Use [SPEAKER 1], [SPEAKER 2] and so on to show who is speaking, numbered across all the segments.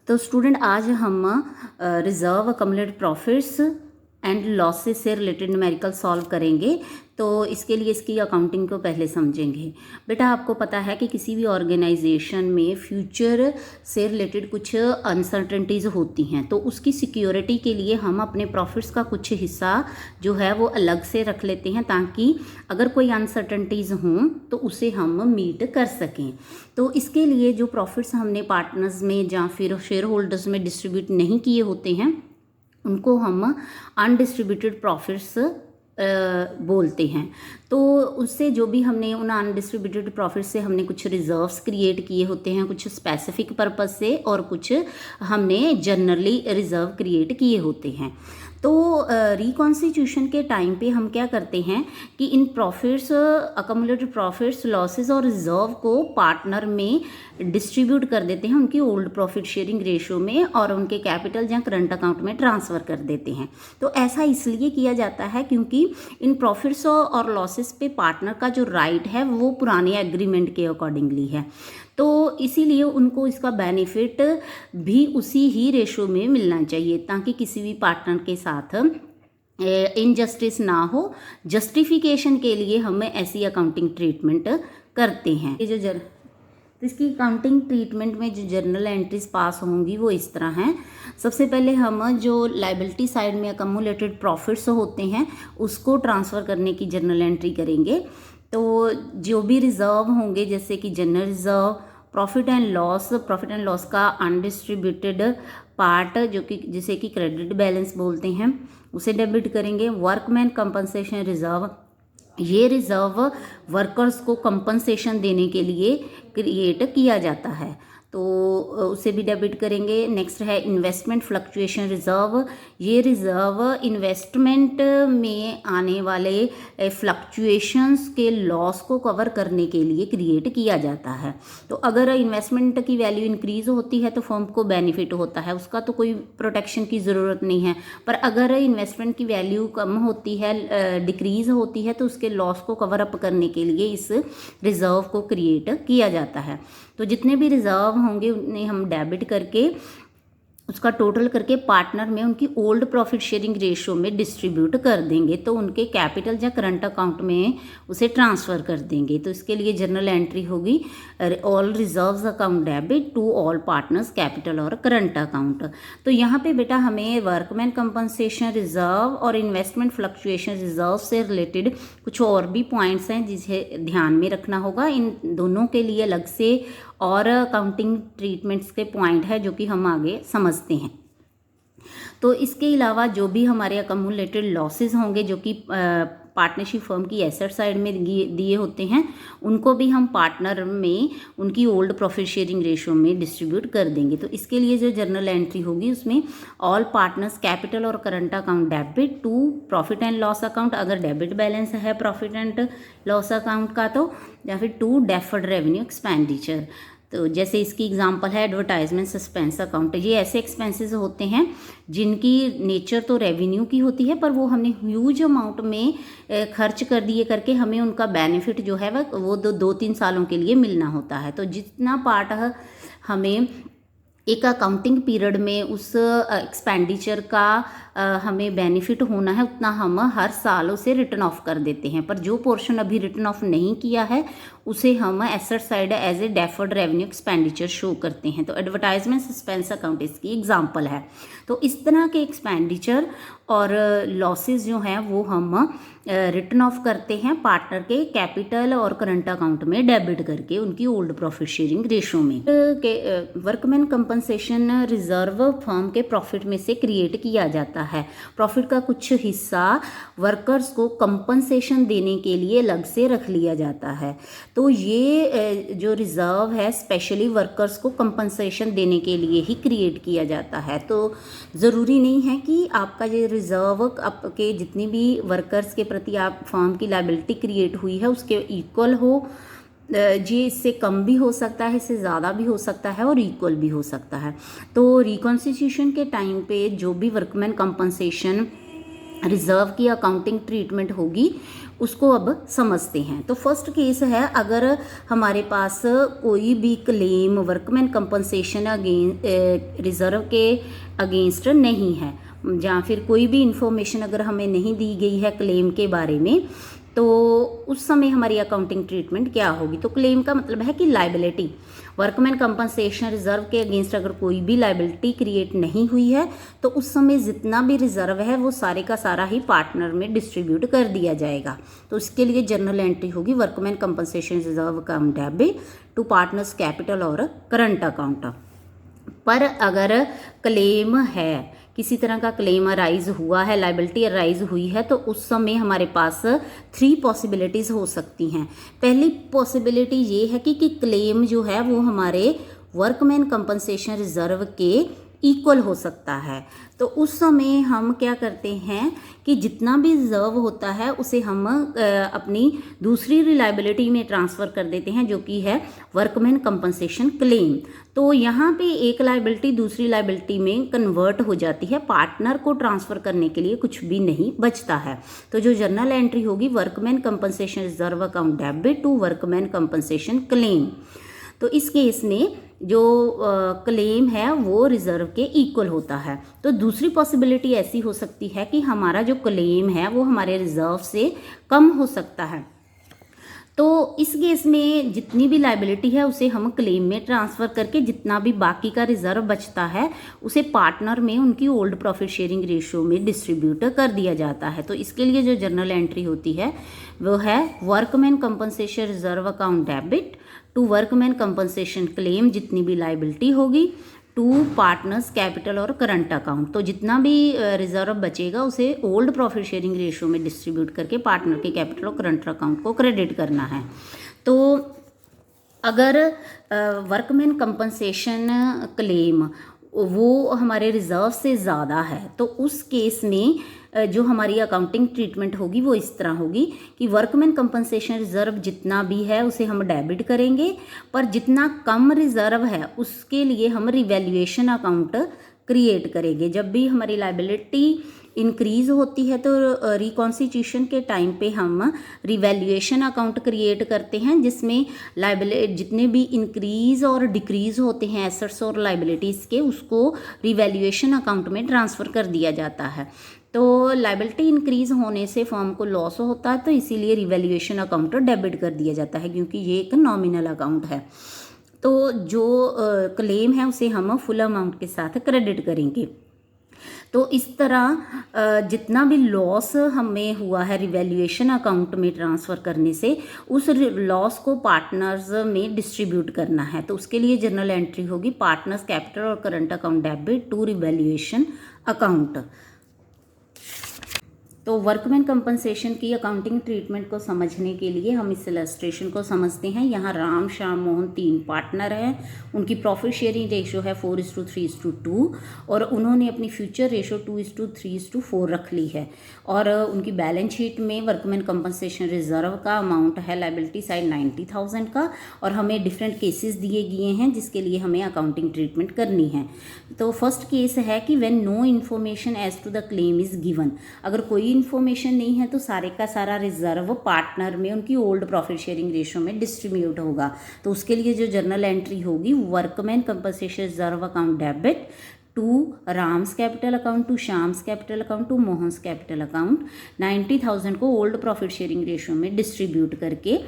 [SPEAKER 1] तो स्टूडेंट आज हम रिजर्व अकमुलेटेड प्रॉफिट्स एंड लॉसेस से रिलेटेड न्यूमेरिकल सॉल्व करेंगे। तो इसके लिए इसकी अकाउंटिंग को पहले समझेंगे। बेटा आपको पता है कि किसी भी ऑर्गेनाइजेशन में फ्यूचर से रिलेटेड कुछ अनसर्टेनिटीज़ होती हैं, तो उसकी सिक्योरिटी के लिए हम अपने प्रॉफिट्स का कुछ हिस्सा जो है वो अलग से रख लेते हैं, ताकि अगर कोई अनसर्टेनिटीज़ हों तो उसे हम मीट कर सकें। तो इसके लिए जो प्रॉफिट्स हमने पार्टनर्स में या फिर शेयर होल्डर्स में डिस्ट्रीब्यूट नहीं किए होते हैं उनको हम अनडिस्ट्रीब्यूटेड प्रॉफिट्स बोलते हैं। तो उससे जो भी हमने उन अनडिस्ट्रीब्यूटेड प्रॉफिट से हमने कुछ रिजर्व्स क्रिएट किए होते हैं, कुछ स्पेसिफिक पर्पस से, और कुछ हमने जनरली रिजर्व क्रिएट किए होते हैं। तो रिकॉन्स्टिट्यूशन के टाइम पे हम क्या करते हैं कि इन प्रॉफिट्स, अकमुलेटेड प्रॉफिट्स, लॉसेस और रिजर्व को पार्टनर में डिस्ट्रीब्यूट कर देते हैं उनकी ओल्ड प्रॉफिट शेयरिंग रेशियो में, और उनके कैपिटल या करंट अकाउंट में ट्रांसफ़र कर देते हैं। तो ऐसा इसलिए किया जाता है क्योंकि इन प्रॉफिट्स और लॉसेस पे पार्टनर का जो राइट है वो पुराने एग्रीमेंट के अकॉर्डिंगली है। तो इसीलिए उनको इसका बेनिफिट भी उसी ही रेशो में मिलना चाहिए, ताकि किसी भी पार्टनर के साथ इनजस्टिस ना हो। जस्टिफिकेशन के लिए हम ऐसी अकाउंटिंग ट्रीटमेंट करते हैं। ये जो तो इसकी अकाउंटिंग ट्रीटमेंट में जो जर्नल एंट्रीज पास होंगी वो इस तरह हैं। सबसे पहले हम जो लाइबिलिटी साइड में अकमुलेटेड प्रॉफिट्स होते हैं उसको ट्रांसफ़र करने की जर्नल एंट्री करेंगे। तो जो भी रिजर्व होंगे, जैसे कि general reserve, profit and loss का अनडिस्ट्रीब्यूटेड पार्ट जो कि जिसे कि क्रेडिट बैलेंस बोलते हैं, उसे डेबिट करेंगे। वर्कमैन कंपनसेशन रिजर्व, ये रिजर्व वर्कर्स को कंपनसेशन देने के लिए क्रिएट किया जाता है, तो उसे भी डेबिट करेंगे। नेक्स्ट है इन्वेस्टमेंट फ्लक्चुएशन रिजर्व, ये रिजर्व इन्वेस्टमेंट में आने वाले फ्लक्चुएशंस के लॉस को कवर करने के लिए क्रिएट किया जाता है। तो अगर इन्वेस्टमेंट की वैल्यू इंक्रीज होती है तो फर्म को बेनिफिट होता है, उसका तो कोई प्रोटेक्शन की ज़रूरत नहीं है। पर अगर इन्वेस्टमेंट की वैल्यू कम होती है, डिक्रीज होती है, तो उसके लॉस को कवर अप करने के लिए इस रिजर्व को क्रिएट किया जाता है। तो जितने भी रिजर्व होंगे उन्हें हम डेबिट करके उसका टोटल करके पार्टनर में उनकी ओल्ड प्रॉफिट शेयरिंग रेशियो में डिस्ट्रीब्यूट कर देंगे, तो उनके कैपिटल या करंट अकाउंट में उसे ट्रांसफ़र कर देंगे। तो इसके लिए जर्नल एंट्री होगी all reserves account debit to all partners capital और करंट अकाउंट। तो यहाँ पे बेटा हमें वर्कमैन कंपनसेशन रिजर्व और इन्वेस्टमेंट फ्लक्चुएशन रिजर्व से रिलेटेड कुछ और भी पॉइंट्स हैं जिसे ध्यान में रखना होगा। इन दोनों के लिए अलग से और अकाउंटिंग ट्रीटमेंट्स के पॉइंट है जो कि हम आगे समझते हैं। तो इसके अलावा जो भी हमारे अकमुलेटेड लॉसेस होंगे जो कि पार्टनरशिप फर्म की एसेट साइड में दिए होते हैं, उनको भी हम पार्टनर में उनकी ओल्ड प्रॉफिट शेयरिंग रेशियो में डिस्ट्रीब्यूट कर देंगे। तो इसके लिए जो जर्नल एंट्री होगी उसमें ऑल पार्टनर्स कैपिटल और current account debit to profit and loss account, अगर डेबिट बैलेंस है प्रॉफिट एंड लॉस अकाउंट का, तो या फिर टू डेफर्ड रेवेन्यू एक्सपेंडिचर। तो जैसे इसकी एग्जांपल है एडवर्टाइजमेंट सस्पेंस अकाउंट। ये ऐसे एक्सपेंसेस होते हैं जिनकी नेचर तो रेवेन्यू की होती है, पर वो हमने ह्यूज अमाउंट में खर्च कर दिए करके हमें उनका बेनिफिट जो है वो 2-3 सालों के लिए मिलना होता है। तो जितना पार्ट हमें एक अकाउंटिंग पीरियड में उस एक्सपेंडिचर का हमें बेनिफिट होना है, उतना हम हर साल उसे रिटर्न ऑफ कर देते हैं। पर जो पोर्शन अभी रिटर्न ऑफ नहीं किया है उसे हम asset side as a deferred revenue expenditure show करते हैं। तो एडवर्टाइजमेंट सस्पेंस अकाउंट इसकी एग्जांपल है। तो इस तरह के एक्सपेंडिचर और लॉसेस जो हैं वो हम रिटर्न ऑफ करते हैं पार्टनर के कैपिटल और करंट अकाउंट में डेबिट करके उनकी ओल्ड प्रॉफिट शेयरिंग रेशियो में। वर्कमैन कंपनसेशन रिजर्व फर्म के प्रॉफिट में से क्रिएट किया जाता है। प्रॉफिट का कुछ हिस्सा वर्कर्स को कंपनसेशन देने के लिए अलग से रख लिया जाता है। तो ये जो रिजर्व है स्पेशली वर्कर्स को कंपनसेशन देने के लिए ही क्रिएट किया जाता है। तो ज़रूरी नहीं है कि आपका ये रिजर्व आपके जितनी भी वर्कर्स के प्रति आप फर्म की लायबिलिटी क्रिएट हुई है उसके इक्वल हो। जी इससे कम भी हो सकता है, इससे ज़्यादा भी हो सकता है और इक्वल भी हो सकता है। तो रिकॉन्स्टिट्यूशन के टाइम पे जो भी वर्कमैन कंपनसेशन रिज़र्व की अकाउंटिंग ट्रीटमेंट होगी उसको अब समझते हैं। तो फर्स्ट केस है, अगर हमारे पास कोई भी क्लेम वर्कमैन कंपनसेशन रिज़र्व के अगेंस्ट नहीं है, या फिर कोई भी इंफॉर्मेशन अगर हमें नहीं दी गई है क्लेम के बारे में, तो उस समय हमारी अकाउंटिंग ट्रीटमेंट क्या होगी। तो क्लेम का मतलब है कि लाइबिलिटी, वर्कमैन कंपनसेशन रिजर्व के अगेंस्ट अगर कोई भी लाइबिलिटी क्रिएट नहीं हुई है तो उस समय जितना भी रिजर्व है वो सारे का सारा ही पार्टनर में डिस्ट्रीब्यूट कर दिया जाएगा। तो इसके लिए जर्नल एंट्री होगी workman compensation reserve account debit to partners capital और करंट अकाउंट। पर अगर क्लेम है, किसी तरह का क्लेम अराइज हुआ है, लाइबिलिटी अराइज हुई है, तो उस समय हमारे पास 3 पॉसिबिलिटीज़ हो सकती हैं। पहली पॉसिबिलिटी ये है कि क्लेम जो है वो हमारे वर्कमैन कंपनसेशन रिजर्व के इक्वल हो सकता है। तो उस समय हम क्या करते हैं कि जितना भी रिजर्व होता है उसे हम अपनी दूसरी रिलायबिलिटी में ट्रांसफ़र कर देते हैं, जो कि है वर्कमैन कंपनसेशन क्लेम। तो यहाँ पे एक लायबिलिटी दूसरी लायबिलिटी में कन्वर्ट हो जाती है, पार्टनर को ट्रांसफ़र करने के लिए कुछ भी नहीं बचता है। तो जो जर्नल एंट्री होगी workman compensation reserve account debit to workman compensation claim. तो इस केस में जो क्लेम है वो रिज़र्व के इक्वल होता है। तो दूसरी पॉसिबिलिटी ऐसी हो सकती है कि हमारा जो क्लेम है वो हमारे रिज़र्व से कम हो सकता है। तो इस केस में जितनी भी लायबिलिटी है उसे हम क्लेम में ट्रांसफ़र करके जितना भी बाकी का रिज़र्व बचता है उसे पार्टनर में उनकी ओल्ड प्रॉफिट शेयरिंग रेशियो में डिस्ट्रीब्यूट कर दिया जाता है। तो इसके लिए जो जर्नल एंट्री होती है वो है workman compensation reserve account debit to workman compensation claim, जितनी भी लायबिलिटी होगी, टू पार्टनर्स कैपिटल और करंट अकाउंट। तो जितना भी रिजर्व बचेगा उसे ओल्ड प्रॉफिट शेयरिंग रेशियो में डिस्ट्रीब्यूट करके पार्टनर के कैपिटल और करंट अकाउंट को क्रेडिट करना है। तो अगर वर्कमैन कंपनसेशन क्लेम वो हमारे रिजर्व से ज़्यादा है तो उस केस में जो हमारी अकाउंटिंग ट्रीटमेंट होगी वो इस तरह होगी कि वर्कमैन कंपनसेशन रिजर्व जितना भी है उसे हम डेबिट करेंगे, पर जितना कम रिजर्व है उसके लिए हम रिवैल्यूएशन अकाउंट क्रिएट करेंगे। जब भी हमारी लायबिलिटी इंक्रीज होती है तो रिकॉन्स्टिट्यूशन के टाइम पे हम रिवैल्यूएशन अकाउंट क्रिएट करते हैं, जिसमें लायबिलिटी जितने भी इंक्रीज और डिक्रीज होते हैं एसेट्स और लायबिलिटीज़ के, उसको रिवैल्यूएशन अकाउंट में ट्रांसफ़र कर दिया जाता है। तो लायबिलिटी इंक्रीज होने से फर्म को लॉस होता है, तो इसीलिए रिवैल्यूएशन अकाउंट डेबिट कर दिया जाता है, क्योंकि ये एक नॉमिनल अकाउंट है। तो जो क्लेम है उसे हम फुल अमाउंट के साथ क्रेडिट करेंगे। तो इस तरह जितना भी लॉस हमें हुआ है रिवैल्यूएशन अकाउंट में ट्रांसफ़र करने से, उस लॉस को पार्टनर्स में डिस्ट्रीब्यूट करना है। तो उसके लिए जर्नल एंट्री होगी पार्टनर्स कैपिटल और current account debit to revaluation account. तो वर्कमैन कंपनसेशन की अकाउंटिंग ट्रीटमेंट को समझने के लिए हम इस इलस्ट्रेशन को समझते हैं। यहाँ राम श्याम मोहन 3 पार्टनर हैं, उनकी प्रॉफिट शेयरिंग रेशो है 4:3:2 और उन्होंने अपनी फ्यूचर रेशो 2:3:4 रख ली है। और उनकी बैलेंस शीट में वर्कमैन कंपनसेशन रिजर्व का अमाउंट है लायबिलिटी साइड 90,000 का, और हमें डिफरेंट केसेस दिए गए हैं जिसके लिए हमें अकाउंटिंग ट्रीटमेंट करनी है। तो फर्स्ट केस है कि when no information as to the claim is given, अगर कोई इन्फॉर्मेशन नहीं है तो सारे का सारा रिजर्व पार्टनर में उनकी ओल्ड प्रॉफिट शेयरिंग रेशियो में डिस्ट्रीब्यूट होगा। तो उसके लिए जो जर्नल एंट्री होगी workman compensation reserve account debit to Ram's capital account to Shyam's capital account to Mohan's capital account 90,000 को ओल्ड प्रॉफिट शेयरिंग रेशियो में डिस्ट्रीब्यूट करके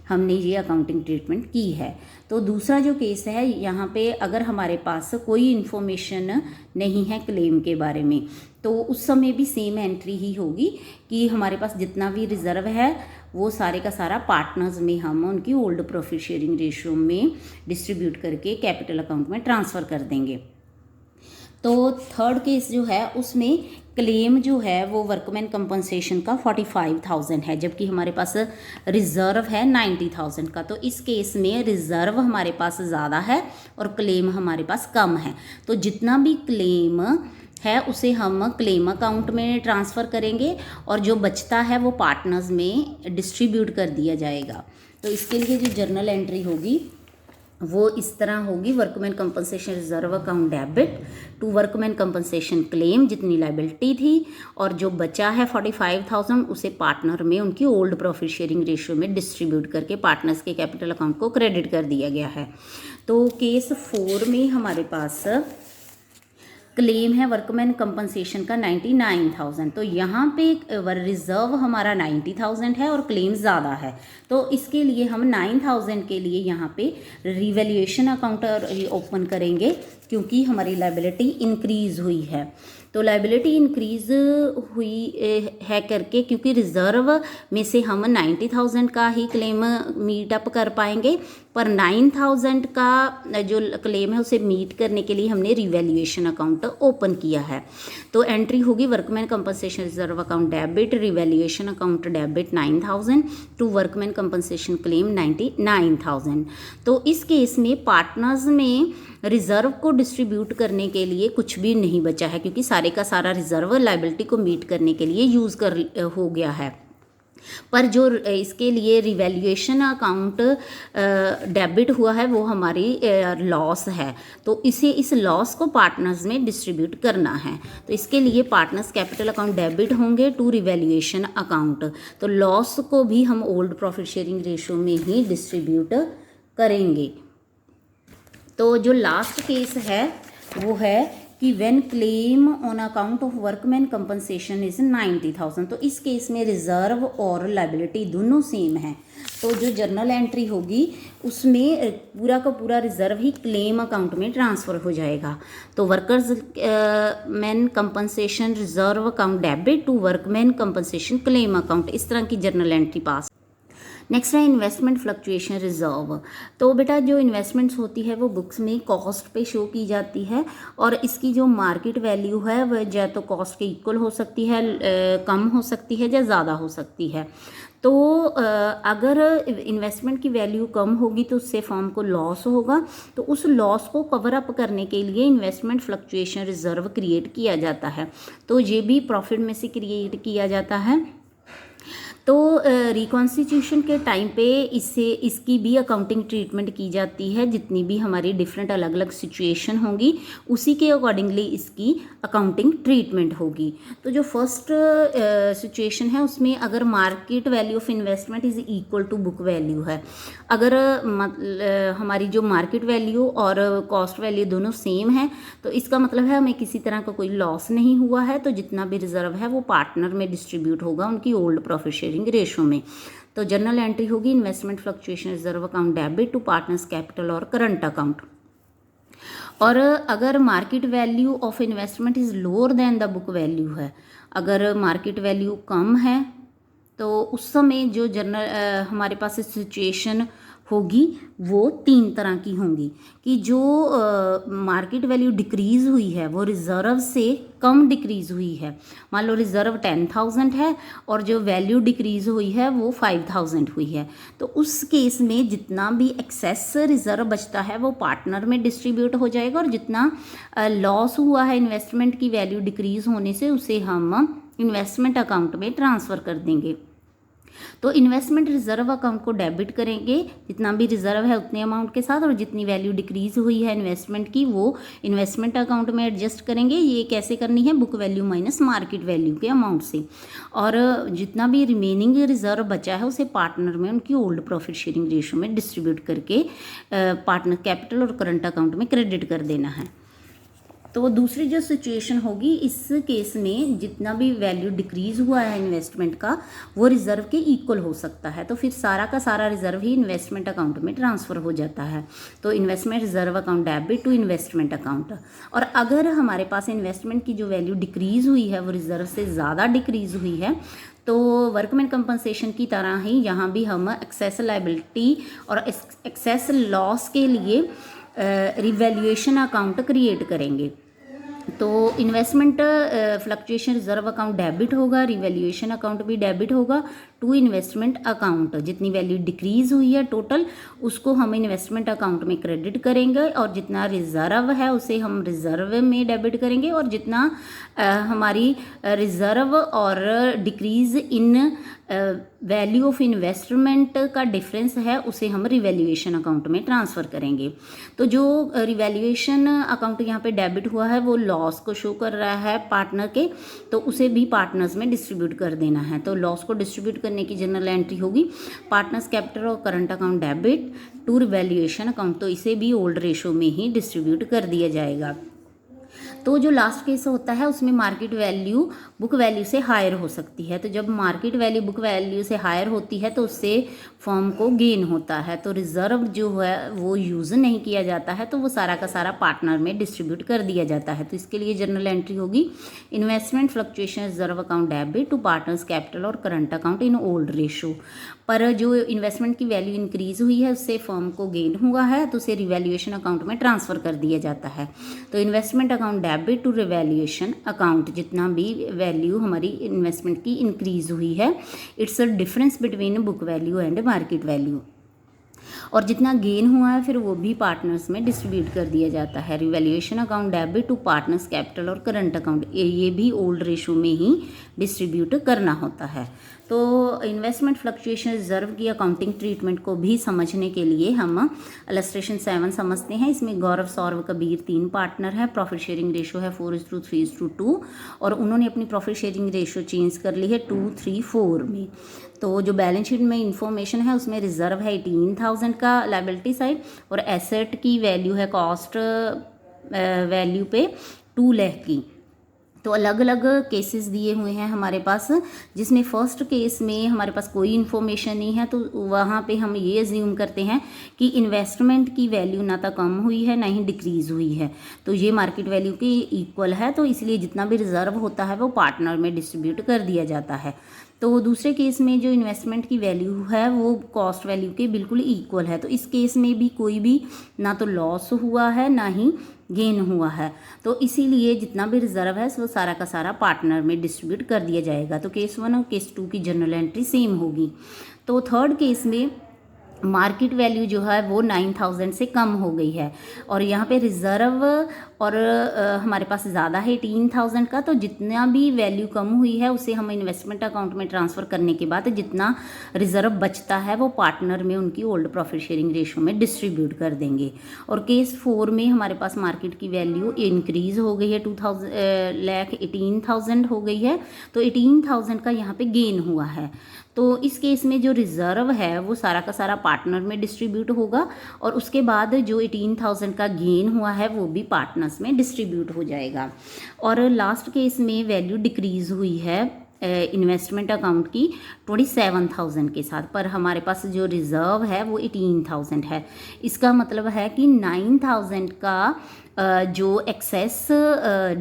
[SPEAKER 1] हमने ये अकाउंटिंग ट्रीटमेंट की है। तो दूसरा जो केस है, यहाँ पे अगर हमारे पास कोई इन्फॉर्मेशन नहीं है क्लेम के बारे में, तो उस समय भी सेम एंट्री ही होगी कि हमारे पास जितना भी रिजर्व है वो सारे का सारा पार्टनर्स में हम उनकी ओल्ड प्रॉफिट शेयरिंग रेशियो में डिस्ट्रीब्यूट करके कैपिटल अकाउंट में ट्रांसफ़र कर देंगे। तो थर्ड केस जो है उसमें क्लेम जो है वो वर्कमैन कंपनसेशन का 45,000 है, जबकि हमारे पास रिज़र्व है 90,000 का। तो इस केस में रिज़र्व हमारे पास ज़्यादा है और क्लेम हमारे पास कम है। तो जितना भी क्लेम है उसे हम क्लेम अकाउंट में ट्रांसफ़र करेंगे और जो बचता है वो पार्टनर्स में डिस्ट्रीब्यूट कर दिया जाएगा। तो इसके लिए जो जर्नल एंट्री होगी वो इस तरह होगी, workman compensation reserve account debit to workman compensation claim जितनी लाइबिलिटी थी, और जो बचा है 45,000 उसे पार्टनर में उनकी ओल्ड प्रॉफिट शेयरिंग रेशियो में डिस्ट्रीब्यूट करके पार्टनर्स के कैपिटल अकाउंट को क्रेडिट कर दिया गया है। तो केस 4 में हमारे पास क्लेम है वर्कमैन कंपनसेशन का 99,000। तो यहाँ पे रिजर्व हमारा 90,000 है और क्लेम ज़्यादा है, तो इसके लिए हम 9,000 के लिए यहाँ पे रिवैल्यूएशन अकाउंट ओपन करेंगे, क्योंकि हमारी लाइबिलिटी इंक्रीज़ हुई है। तो लाइबिलिटी इंक्रीज़ हुई है करके, क्योंकि रिज़र्व में से हम 90,000 का ही क्लेम मीट अप कर पाएंगे, पर 9,000 का जो क्लेम है उसे मीट करने के लिए हमने रिवैल्यूएशन अकाउंट ओपन किया है। तो एंट्री होगी workman compensation reserve account debit revaluation account debit 9,000 to workman compensation claim 99,000। तो इस केस में पार्टनर्स में रिजर्व को डिस्ट्रीब्यूट करने के लिए कुछ भी नहीं बचा है, क्योंकि सारे का सारा रिजर्व लाइबिलिटी को मीट करने के लिए यूज़ हो गया है। पर जो इसके लिए रिवैल्यूएशन अकाउंट डेबिट हुआ है वो हमारी लॉस है, तो इस लॉस को पार्टनर्स में डिस्ट्रीब्यूट करना है। तो इसके लिए पार्टनर्स कैपिटल अकाउंट डेबिट होंगे टू रिवैल्यूएशन अकाउंट। तो लॉस को भी हम ओल्ड प्रॉफिट शेयरिंग रेशियो में ही डिस्ट्रीब्यूट करेंगे। तो जो लास्ट केस है वो है कि when claim on account of workman compensation is 90,000। तो इस केस में रिजर्व और लाइबिलिटी दोनों सेम है, तो जो जर्नल एंट्री होगी उसमें पूरा का पूरा रिजर्व ही क्लेम अकाउंट में ट्रांसफ़र हो जाएगा। तो workers man compensation reserve account debit to workman compensation claim account, इस तरह की जर्नल एंट्री पास। नेक्स्ट है इन्वेस्टमेंट फ्लक्चुएशन रिजर्व। तो बेटा जो इन्वेस्टमेंट्स होती है वो बुक्स में कॉस्ट पे शो की जाती है, और इसकी जो मार्केट वैल्यू है वह या तो कॉस्ट के इक्वल हो सकती है, कम हो सकती है या ज़्यादा हो सकती है। तो अगर इन्वेस्टमेंट की वैल्यू कम होगी तो उससे फर्म को लॉस होगा, तो उस लॉस को कवर अप करने के लिए इन्वेस्टमेंट फ्लक्चुएशन रिजर्व क्रिएट किया जाता है। तो ये भी प्रॉफिट में से क्रिएट किया जाता है। तो रिकॉन्स्टिट्यूशन के टाइम पे इसकी भी अकाउंटिंग ट्रीटमेंट की जाती है, जितनी भी हमारी डिफरेंट अलग अलग सिचुएशन होंगी उसी के अकॉर्डिंगली इसकी अकाउंटिंग ट्रीटमेंट होगी। तो जो फर्स्ट सिचुएशन है उसमें अगर market value of investment is equal to book value है, अगर हमारी जो मार्केट वैल्यू और कॉस्ट वैल्यू दोनों सेम है तो इसका मतलब है हमें किसी तरह का कोई लॉस नहीं हुआ है, तो जितना भी रिजर्व है वो पार्टनर में डिस्ट्रीब्यूट होगा उनकी ओल्ड प्रॉफिट शेयरिंग रेशो में। तो जर्नल एंट्री होगी investment fluctuation reserve account debit to partners capital और करंट अकाउंट। और अगर market value of investment is lower than the book value है, अगर मार्केट वैल्यू कम है तो उस समय जो जर्नल हमारे पास सिचुएशन होगी वो 3 तरह की होंगी कि जो मार्केट वैल्यू डिक्रीज़ हुई है वो रिज़र्व से कम डिक्रीज़ हुई है। मान लो रिज़र्व 10,000 है और जो वैल्यू डिक्रीज़ हुई है वो 5,000 हुई है, तो उस केस में जितना भी एक्सेस रिज़र्व बचता है वो पार्टनर में डिस्ट्रीब्यूट हो जाएगा, और जितना लॉस हुआ है इन्वेस्टमेंट की वैल्यू डिक्रीज़ होने से उसे हम इन्वेस्टमेंट अकाउंट में ट्रांसफ़र कर देंगे। तो इन्वेस्टमेंट रिजर्व अकाउंट को डेबिट करेंगे जितना भी रिजर्व है उतने अमाउंट के साथ, और जितनी वैल्यू डिक्रीज हुई है इन्वेस्टमेंट की वो इन्वेस्टमेंट अकाउंट में एडजस्ट करेंगे। ये कैसे करनी है, book value minus market value के अमाउंट से, और जितना भी रिमेनिंग रिजर्व बचा है उसे पार्टनर में उनकी ओल्ड प्रॉफिट शेयरिंग रेशियो में डिस्ट्रीब्यूट करके पार्टनर कैपिटल और करंट अकाउंट में क्रेडिट कर देना है। तो दूसरी जो सिचुएशन होगी इस केस में जितना भी वैल्यू डिक्रीज़ हुआ है इन्वेस्टमेंट का वो रिज़र्व के इक्वल हो सकता है, तो फिर सारा का सारा रिज़र्व ही इन्वेस्टमेंट अकाउंट में ट्रांसफ़र हो जाता है। तो investment reserve account debit to investment account. और अगर हमारे पास इन्वेस्टमेंट की जो वैल्यू डिक्रीज़ हुई है वो रिज़र्व से ज़्यादा डिक्रीज़ हुई है, तो वर्कमैन कंपनसेशन की तरह ही यहाँ भी हम एक्सेस लाइबिलिटी और एक्सेस लॉस के लिए रिवैल्यूएशन अकाउंट क्रिएट करेंगे। तो investment fluctuation reserve account debit होगा, रिवैल्यूएशन अकाउंट भी डेबिट होगा टू इन्वेस्टमेंट अकाउंट। जितनी वैल्यू डिक्रीज़ हुई है टोटल उसको हम इन्वेस्टमेंट अकाउंट में क्रेडिट करेंगे और जितना रिज़र्व है उसे हम रिज़र्व में डेबिट करेंगे और जितना हमारी रिज़र्व और decrease in value of investment का डिफरेंस है उसे हम रिवैल्यूएशन अकाउंट में ट्रांसफ़र करेंगे। तो जो रिवैल्यूएशन अकाउंट यहाँ पे डेबिट हुआ है वो लॉस को शो कर रहा है पार्टनर के, तो उसे भी पार्टनर्स में डिस्ट्रीब्यूट कर देना है। तो लॉस को डिस्ट्रीब्यूट करने की जनरल एंट्री होगी पार्टनर्स कैपिटल और current account debit to revaluation account, तो इसे भी ओल्ड रेशो में ही डिस्ट्रीब्यूट कर दिया जाएगा। तो जो लास्ट केस होता है उसमें मार्केट वैल्यू बुक वैल्यू से हायर हो सकती है। तो जब मार्केट वैल्यू बुक वैल्यू से हायर होती है तो उससे फर्म को गेन होता है। तो रिजर्व जो है वो यूज़ नहीं किया जाता है, तो वो सारा का सारा पार्टनर में डिस्ट्रीब्यूट कर दिया जाता है। तो इसके लिए जनरल एंट्री होगी investment fluctuation reserve account debit to partners capital और current account in old ratio. पर जो इन्वेस्टमेंट की वैल्यू इंक्रीज हुई है उससे फर्म को गेन हुआ है तो उसे रिवैल्यूएशन अकाउंट में ट्रांसफ़र कर दिया जाता है। तो investment account debit to revaluation account, जितना भी वैल्यू हमारी इन्वेस्टमेंट की इंक्रीज हुई है, it's a difference between book value and market value, और जितना गेन हुआ है फिर वो भी पार्टनर्स में डिस्ट्रीब्यूट कर दिया जाता है। Revaluation account debit to partners capital और करंट अकाउंट, ये भी ओल्ड रेशो में ही डिस्ट्रीब्यूट करना होता है। तो इन्वेस्टमेंट फ्लक्चुएशन रिजर्व की अकाउंटिंग ट्रीटमेंट को भी समझने के लिए हम इलस्ट्रेशन 7 समझते हैं। इसमें गौरव, सौरभ, कबीर 3 पार्टनर हैं। प्रॉफिट शेयरिंग रेशो है 4:3:2 और उन्होंने अपनी प्रॉफिट शेयरिंग रेशो चेंज कर ली है 2:3:4 में। तो जो बैलेंस शीट में इंफॉर्मेशन है उसमें रिजर्व है 18,000 का लायबिलिटी साइड और एसेट की वैल्यू है कॉस्ट वैल्यू पे 2 लाख की। तो अलग अलग केसेस दिए हुए हैं हमारे पास, जिसमें फर्स्ट केस में हमारे पास कोई इन्फॉर्मेशन नहीं है तो वहाँ पे हम ये अज्यूम करते हैं कि इन्वेस्टमेंट की वैल्यू ना तो कम हुई है ना ही डिक्रीज़ हुई है, तो ये मार्केट वैल्यू के इक्वल है, तो इसलिए जितना भी रिजर्व होता है वो पार्टनर में डिस्ट्रीब्यूट कर दिया जाता है। तो दूसरे केस में जो इन्वेस्टमेंट की वैल्यू है वो कॉस्ट वैल्यू के बिल्कुल इक्वल है, तो इस केस में भी कोई भी ना तो लॉस हुआ है ना ही गेन हुआ है, तो इसीलिए जितना भी रिजर्व है वो सारा का सारा पार्टनर में डिस्ट्रीब्यूट कर दिया जाएगा। तो केस 1 और केस 2 की जनरल एंट्री सेम होगी। तो थर्ड केस में मार्केट वैल्यू जो है वो 9,000 से कम हो गई है और यहाँ पे रिज़र्व और हमारे पास ज़्यादा है 18,000 का, तो जितना भी वैल्यू कम हुई है उसे हम इन्वेस्टमेंट अकाउंट में ट्रांसफ़र करने के बाद जितना रिज़र्व बचता है वो पार्टनर में उनकी ओल्ड प्रॉफिट शेयरिंग रेशो में डिस्ट्रीब्यूट कर देंगे। और केस 4 में हमारे पास मार्केट की वैल्यू इंक्रीज़ हो गई है 2,18,000 हो गई है, तो 18,000 का यहाँ पे गेन हुआ है। तो इस केस में जो रिज़र्व है वो सारा का सारा पार्टनर में डिस्ट्रीब्यूट होगा और उसके बाद जो 18,000 का गेन हुआ है वो भी पार्टनर्स में डिस्ट्रीब्यूट हो जाएगा। और लास्ट केस में वैल्यू डिक्रीज़ हुई है इन्वेस्टमेंट अकाउंट की 27,000 के साथ, पर हमारे पास जो रिज़र्व है वो 18,000 है। इसका मतलब है कि 9,000 का जो एक्सेस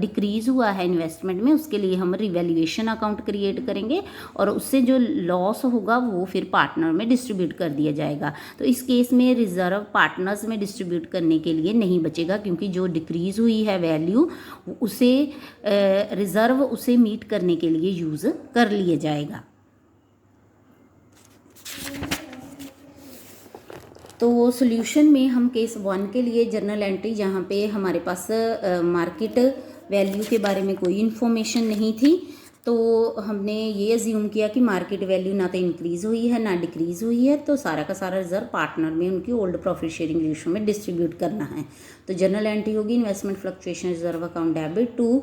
[SPEAKER 1] डिक्रीज़ हुआ है इन्वेस्टमेंट में उसके लिए हम रिवैल्यूएशन अकाउंट क्रिएट करेंगे और उससे जो लॉस होगा वो फिर पार्टनर में डिस्ट्रीब्यूट कर दिया जाएगा। तो इस केस में रिज़र्व पार्टनर्स में डिस्ट्रीब्यूट करने के लिए नहीं बचेगा, क्योंकि जो डिक्रीज़ हुई है वैल्यू उसे रिज़र्व उसे मीट करने के लिए यूज़ कर लिया जाएगा। तो सॉल्यूशन में हम केस 1 के लिए जनरल एंट्री, जहाँ पे हमारे पास मार्केट वैल्यू के बारे में कोई इन्फॉर्मेशन नहीं थी, तो हमने ये अज्यूम किया कि मार्केट वैल्यू ना तो इंक्रीज़ हुई है ना डिक्रीज़ हुई है, तो सारा का सारा रिजर्व पार्टनर में उनकी ओल्ड प्रॉफिट शेयरिंग रेशो में डिस्ट्रीब्यूट करना है। तो जनरल एंट्री होगी investment fluctuation reserve account debit to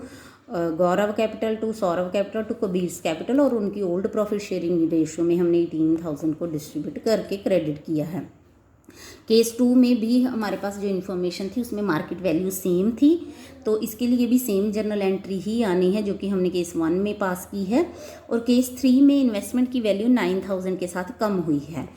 [SPEAKER 1] Gaurav capital to Saurabh capital to Kabir's capital, और उनकी ओल्ड प्रॉफिट शेयरिंग रेशो में हमने 18,000 को डिस्ट्रीब्यूट करके क्रेडिट किया है। केस 2 में भी हमारे पास जो इन्फॉर्मेशन थी उसमें मार्केट वैल्यू सेम थी, तो इसके लिए भी सेम जनरल एंट्री ही आनी है जो कि हमने केस 1 में पास की है। और केस 3 में इन्वेस्टमेंट की वैल्यू 9,000 के साथ कम हुई है,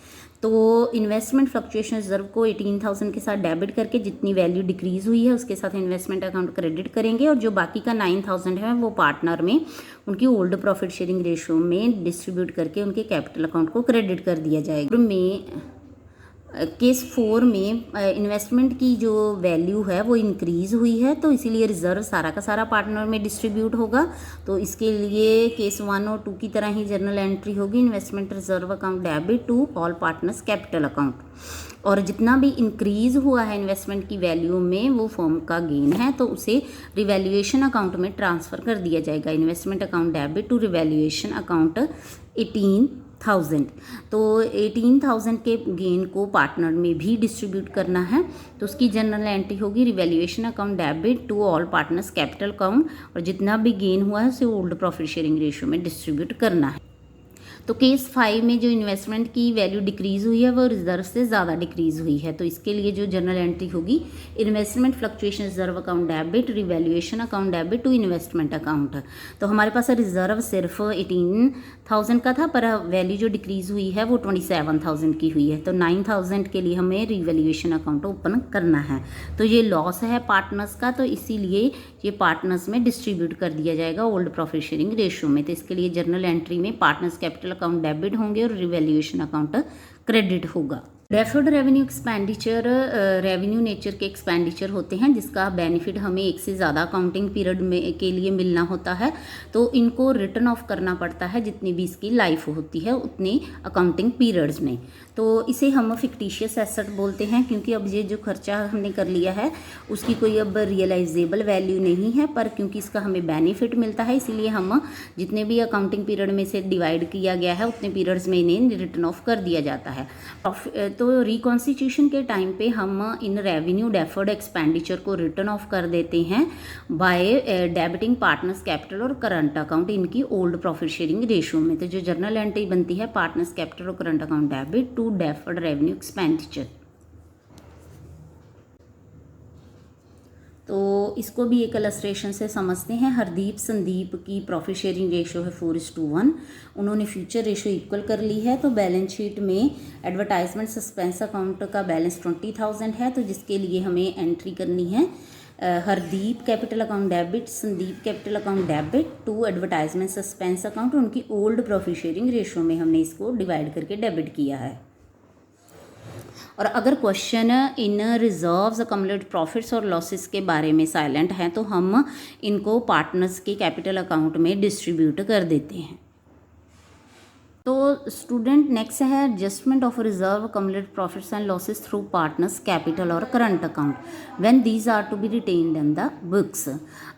[SPEAKER 1] तो इन्वेस्टमेंट फ्लक्चुएशन रिजर्व को 18,000 के साथ डेबिट करके जितनी वैल्यू डिक्रीज़ हुई है उसके साथ इन्वेस्टमेंट अकाउंट क्रेडिट करेंगे और जो बाकी का 9,000 है वो पार्टनर में उनकी ओल्ड प्रॉफिट शेयरिंग रेशो में डिस्ट्रीब्यूट करके उनके कैपिटल अकाउंट को क्रेडिट कर दिया जाएगा। में केस 4 में इन्वेस्टमेंट की जो वैल्यू है वो इंक्रीज़ हुई है, तो इसीलिए रिज़र्व सारा का सारा पार्टनर में डिस्ट्रीब्यूट होगा। तो इसके लिए केस 1 और 2 की तरह ही जर्नल एंट्री होगी, investment reserve account debit to all partners capital account. और जितना भी इंक्रीज़ हुआ है इन्वेस्टमेंट की वैल्यू में वो फर्म का गेन है, तो उसे रिवैल्यूएशन अकाउंट में ट्रांसफ़र कर दिया जाएगा। Investment account debit to revaluation account 18,000। तो 18,000 के गेन को पार्टनर में भी डिस्ट्रीब्यूट करना है, तो उसकी जनरल एंट्री होगी revaluation account debit to all partners capital account, और जितना भी गेन हुआ है उसे ओल्ड प्रॉफिट शेयरिंग रेशियो में डिस्ट्रीब्यूट करना है। तो केस 5 में जो इन्वेस्टमेंट की वैल्यू डिक्रीज़ हुई है वो रिजर्व से ज़्यादा डिक्रीज़ हुई है, तो इसके लिए जो जनरल एंट्री होगी investment fluctuation reserve account debit revaluation account debit to investment account. तो हमारे पास रिजर्व सिर्फ 18,000 का था, पर वैल्यू जो डिक्रीज़ हुई है वो 27,000 की हुई है, तो 9,000 के लिए हमें रिवैल्यूएशन अकाउंट ओपन करना है। तो ये लॉस है पार्टनर्स का, तो इसीलिए ये पार्टनर्स में डिस्ट्रीब्यूट कर दिया जाएगा ओल्ड प्रॉफिट शेयरिंग रेशियो में। तो इसके लिए जर्नल एंट्री में पार्टनर्स कैपिटल अकाउंट डेबिट होंगे और रिवैल्यूएशन अकाउंट क्रेडिट होगा। Deferred revenue expenditure revenue nature के एक्सपेंडिचर होते हैं जिसका बेनिफिट हमें एक से ज़्यादा अकाउंटिंग पीरियड में के लिए मिलना होता है, तो इनको रिटर्न ऑफ करना पड़ता है जितनी भी इसकी लाइफ होती है उतने अकाउंटिंग पीरियड्स में। तो इसे हम फिक्टिशियस एसेट बोलते हैं, क्योंकि अब ये जो खर्चा हमने कर लिया है उसकी कोई अब रियलाइजेबल वैल्यू नहीं है, पर क्योंकि इसका हमें बेनिफिट मिलता है इसीलिए हम जितने भी अकाउंटिंग पीरियड में से डिवाइड किया गया है उतने पीरियड्स में इन्हें रिटर्न ऑफ कर दिया जाता है। तो रिकॉन्स्टिट्यूशन के टाइम पे हम इन रेवेन्यू डेफर्ड एक्सपेंडिचर को रिटर्न ऑफ कर देते हैं बाय डेबिटिंग पार्टनर्स कैपिटल और करंट अकाउंट इनकी ओल्ड प्रॉफिट शेयरिंग रेशियो में। तो जो जर्नल एंट्री बनती है पार्टनर्स कैपिटल और current account debit to deferred revenue expenditure. तो इसको भी एक इलस्ट्रेशन से समझते हैं। हरदीप संदीप की प्रॉफिट शेयरिंग रेशियो है 4:1, उन्होंने फ्यूचर रेशियो इक्वल कर ली है। तो बैलेंस शीट में एडवर्टाइजमेंट सस्पेंस अकाउंट का बैलेंस 20,000 है, तो जिसके लिए हमें एंट्री करनी है Hardeep capital account debit Sandeep capital account debit to advertisement suspense account, उनकी ओल्ड प्रॉफिट शेयरिंग रेशियो में हमने इसको डिवाइड करके डेबिट किया है। और अगर क्वेश्चन इन रिजर्व्स अकम्युलेटेड प्रॉफिट्स और लॉसेस के बारे में साइलेंट हैं तो हम इनको पार्टनर्स के कैपिटल अकाउंट में डिस्ट्रीब्यूट कर देते हैं। तो स्टूडेंट नेक्स्ट है adjustment of reserve accumulated profits and losses through partners capital और current account when these are to be retained in the books.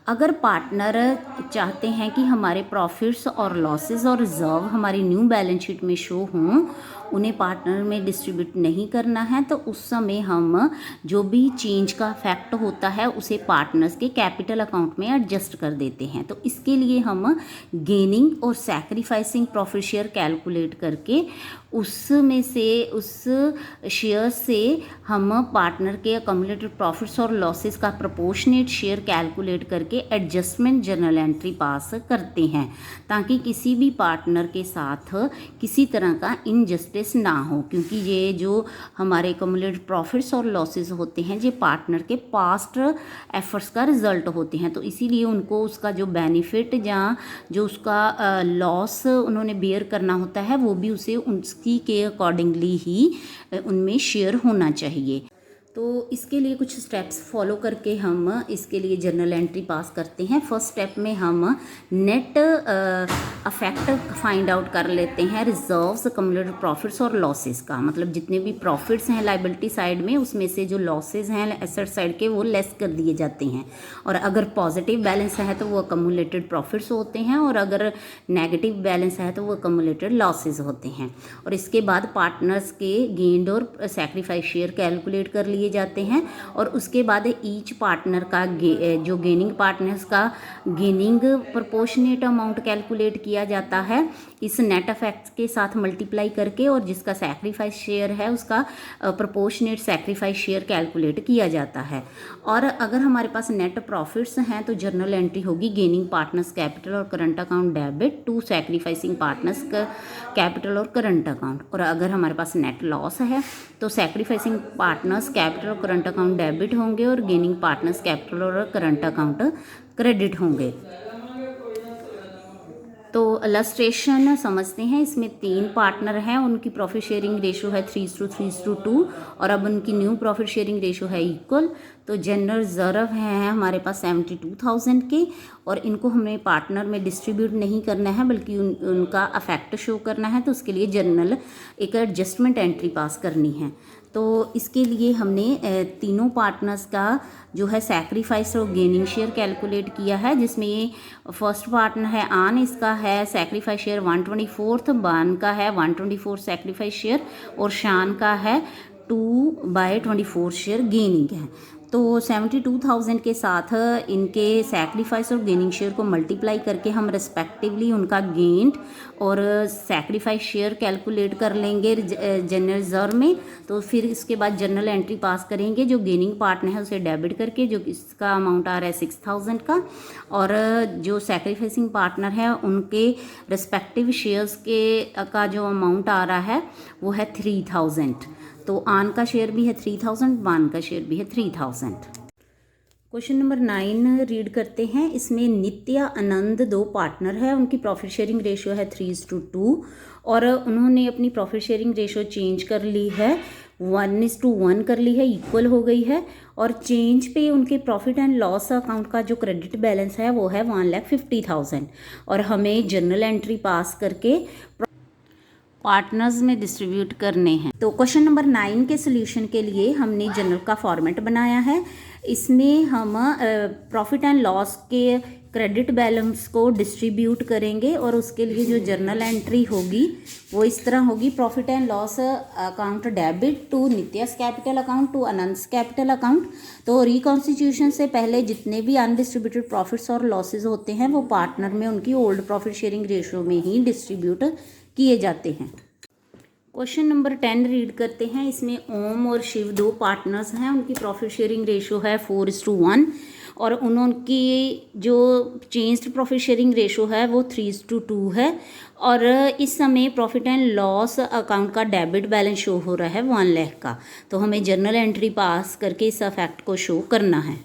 [SPEAKER 1] अगर पार्टनर चाहते हैं कि हमारे प्रॉफिट्स और लॉसेस और रिजर्व हमारी न्यू बैलेंस शीट में शो हों, उन्हें पार्टनर में डिस्ट्रीब्यूट नहीं करना है, तो उस समय हम जो भी चेंज का फैक्ट होता है उसे पार्टनर्स के कैपिटल अकाउंट में एडजस्ट कर देते हैं। तो इसके लिए हम गेनिंग और सैक्रिफाइसिंग प्रॉफिट शेयर कैलकुलेट करके उसमें से उस शेयर से हम पार्टनर के अकम्युलेटेड प्रॉफिट्स और लॉसेस का प्रोपोर्शनेट शेयर कैलकुलेट करके एडजस्टमेंट जर्नल एंट्री पास करते हैं, ताकि किसी भी पार्टनर के साथ किसी तरह का इनजस्टिस ना हो, क्योंकि ये जो हमारे अकम्युलेटेड प्रॉफिट्स और लॉसेस होते हैं ये पार्टनर के पास्ट एफर्ट्स का रिजल्ट होते हैं। तो इसीलिए उनको उसका जो बेनिफिट या जो उसका लॉस उन्होंने बेयर करना होता है वो भी उसे उसकी के अकॉर्डिंगली ही उनमें शेयर होना चाहिए। तो इसके लिए कुछ स्टेप्स फॉलो करके हम इसके लिए जर्नल एंट्री पास करते हैं। फर्स्ट स्टेप में हम नेट अफेक्ट फाइंड आउट कर लेते हैं रिजर्व्स अकम्युलेटेड प्रॉफिट्स और लॉसेस का, मतलब जितने भी प्रॉफिट्स हैं लायबिलिटी साइड में उसमें से जो लॉसेस हैं एसेट साइड के वो लेस कर दिए जाते हैं, और अगर पॉजिटिव बैलेंस है तो वो अकम्युलेटेड प्रॉफिट्स होते हैं, और अगर नेगेटिव बैलेंस है तो वो अकम्युलेटेड लॉसेस होते हैं। और इसके बाद पार्टनर्स के गेन्ड और सैक्रिफाइस शेयर कैलकुलेट कर लिए जाते हैं, और उसके बाद ईच पार्टनर का जो गेनिंग पार्टनर्स का गेनिंग प्रोपोर्शनेट अमाउंट कैलकुलेट किया जाता है इस नेट इफेक्ट के साथ मल्टीप्लाई करके, और जिसका सैक्रिफाइस शेयर है उसका प्रोपोर्शनेट सैक्रिफाइस शेयर कैलकुलेट किया जाता है। और अगर हमारे पास नेट प्रॉफिट्स हैं तो जर्नल एंट्री होगी गेनिंग पार्टनर्स कैपिटल और current account debit to sacrificing partners capital और करंट अकाउंट। और अगर हमारे पास नेट लॉस है तो सैक्रिफाइसिंग पार्टनर्स कैपिटल और करंट अकाउंट डेबिट होंगे और गेनिंग पार्टनर्स कैपिटल और करंट अकाउंट क्रेडिट होंगे। तो इलस्ट्रेशन समझते हैं। इसमें 3 पार्टनर हैं, उनकी प्रॉफिट शेयरिंग रेशो है 3:3:2 और अब उनकी न्यू प्रॉफिट शेयरिंग रेशो है इक्वल। तो जनरल रिजर्व हैं हमारे पास 72,000 के, और इनको हमें पार्टनर में डिस्ट्रीब्यूट नहीं करना है बल्कि उनका अफेक्ट शो करना है। तो उसके लिए जनरल एक एडजस्टमेंट एंट्री पास करनी है। तो इसके लिए हमने तीनों पार्टनर्स का जो है सैक्रिफाइस और गेनिंग शेयर कैलकुलेट किया है, जिसमें ये फर्स्ट पार्टनर है आन, इसका है सैक्रिफाइस शेयर 1/24, बान का है 1/24 सैक्रिफाइस शेयर और शान का है 2/24 शेयर गेनिंग है। तो 72,000 के साथ इनके सैक्रिफाइस और गेनिंग शेयर को मल्टीप्लाई करके हम रिस्पेक्टिवली उनका गेंड और सैक्रिफाइस शेयर कैलकुलेट कर लेंगे जनरल रिजर्व में। तो फिर इसके बाद जनरल एंट्री पास करेंगे, जो गेनिंग पार्टनर है उसे डेबिट करके, जो इसका अमाउंट आ रहा है 6,000 का, और जो सैक्रिफाइसिंग पार्टनर है उनके रिस्पेक्टिव शेयर्स के का जो अमाउंट आ रहा है वो है 3,000। तो आन का शेयर भी है 3,000, बान का शेयर भी है 3,000। क्वेश्चन नंबर 9 रीड करते हैं। इसमें नित्या आनंद 2 पार्टनर है, उनकी प्रॉफिट शेयरिंग रेशियो है 3:2 और उन्होंने अपनी प्रॉफिट शेयरिंग रेशियो चेंज कर ली है, 1:1 कर ली है, इक्वल हो गई है। और चेंज पे उनके प्रॉफिट एंड लॉस अकाउंट का जो क्रेडिट बैलेंस है वो है 1,50,000 और हमें जर्नल एंट्री पास करके पार्टनर्स में डिस्ट्रीब्यूट करने हैं। तो क्वेश्चन नंबर 9 के सोल्यूशन के लिए हमने जनरल का फॉर्मेट बनाया है। इसमें हम प्रॉफिट एंड लॉस के क्रेडिट बैलेंस को डिस्ट्रीब्यूट करेंगे और उसके लिए जो जर्नल एंट्री होगी वो इस तरह होगी। Profit and loss account debit to Nitya's capital account to Anant capital account. तो रिकॉन्स्टिट्यूशन से पहले जितने भी अनडिस्ट्रीब्यूटेड प्रॉफिट्स और लॉसेज होते हैं वो पार्टनर में उनकी ओल्ड प्रॉफिट शेयरिंग रेशियो में ही डिस्ट्रीब्यूट किए जाते हैं। क्वेश्चन नंबर 10 रीड करते हैं। इसमें ओम और शिव 2 पार्टनर्स हैं, उनकी प्रॉफिट शेयरिंग रेशियो है 4:1 और उनकी जो चेंज्ड प्रॉफिट शेयरिंग रेशियो है वो 3:2 है और इस समय प्रॉफिट एंड लॉस अकाउंट का डेबिट बैलेंस शो हो रहा है 1 लाख का। तो हमें जर्नल एंट्री पास करके इस फैक्ट को शो करना है।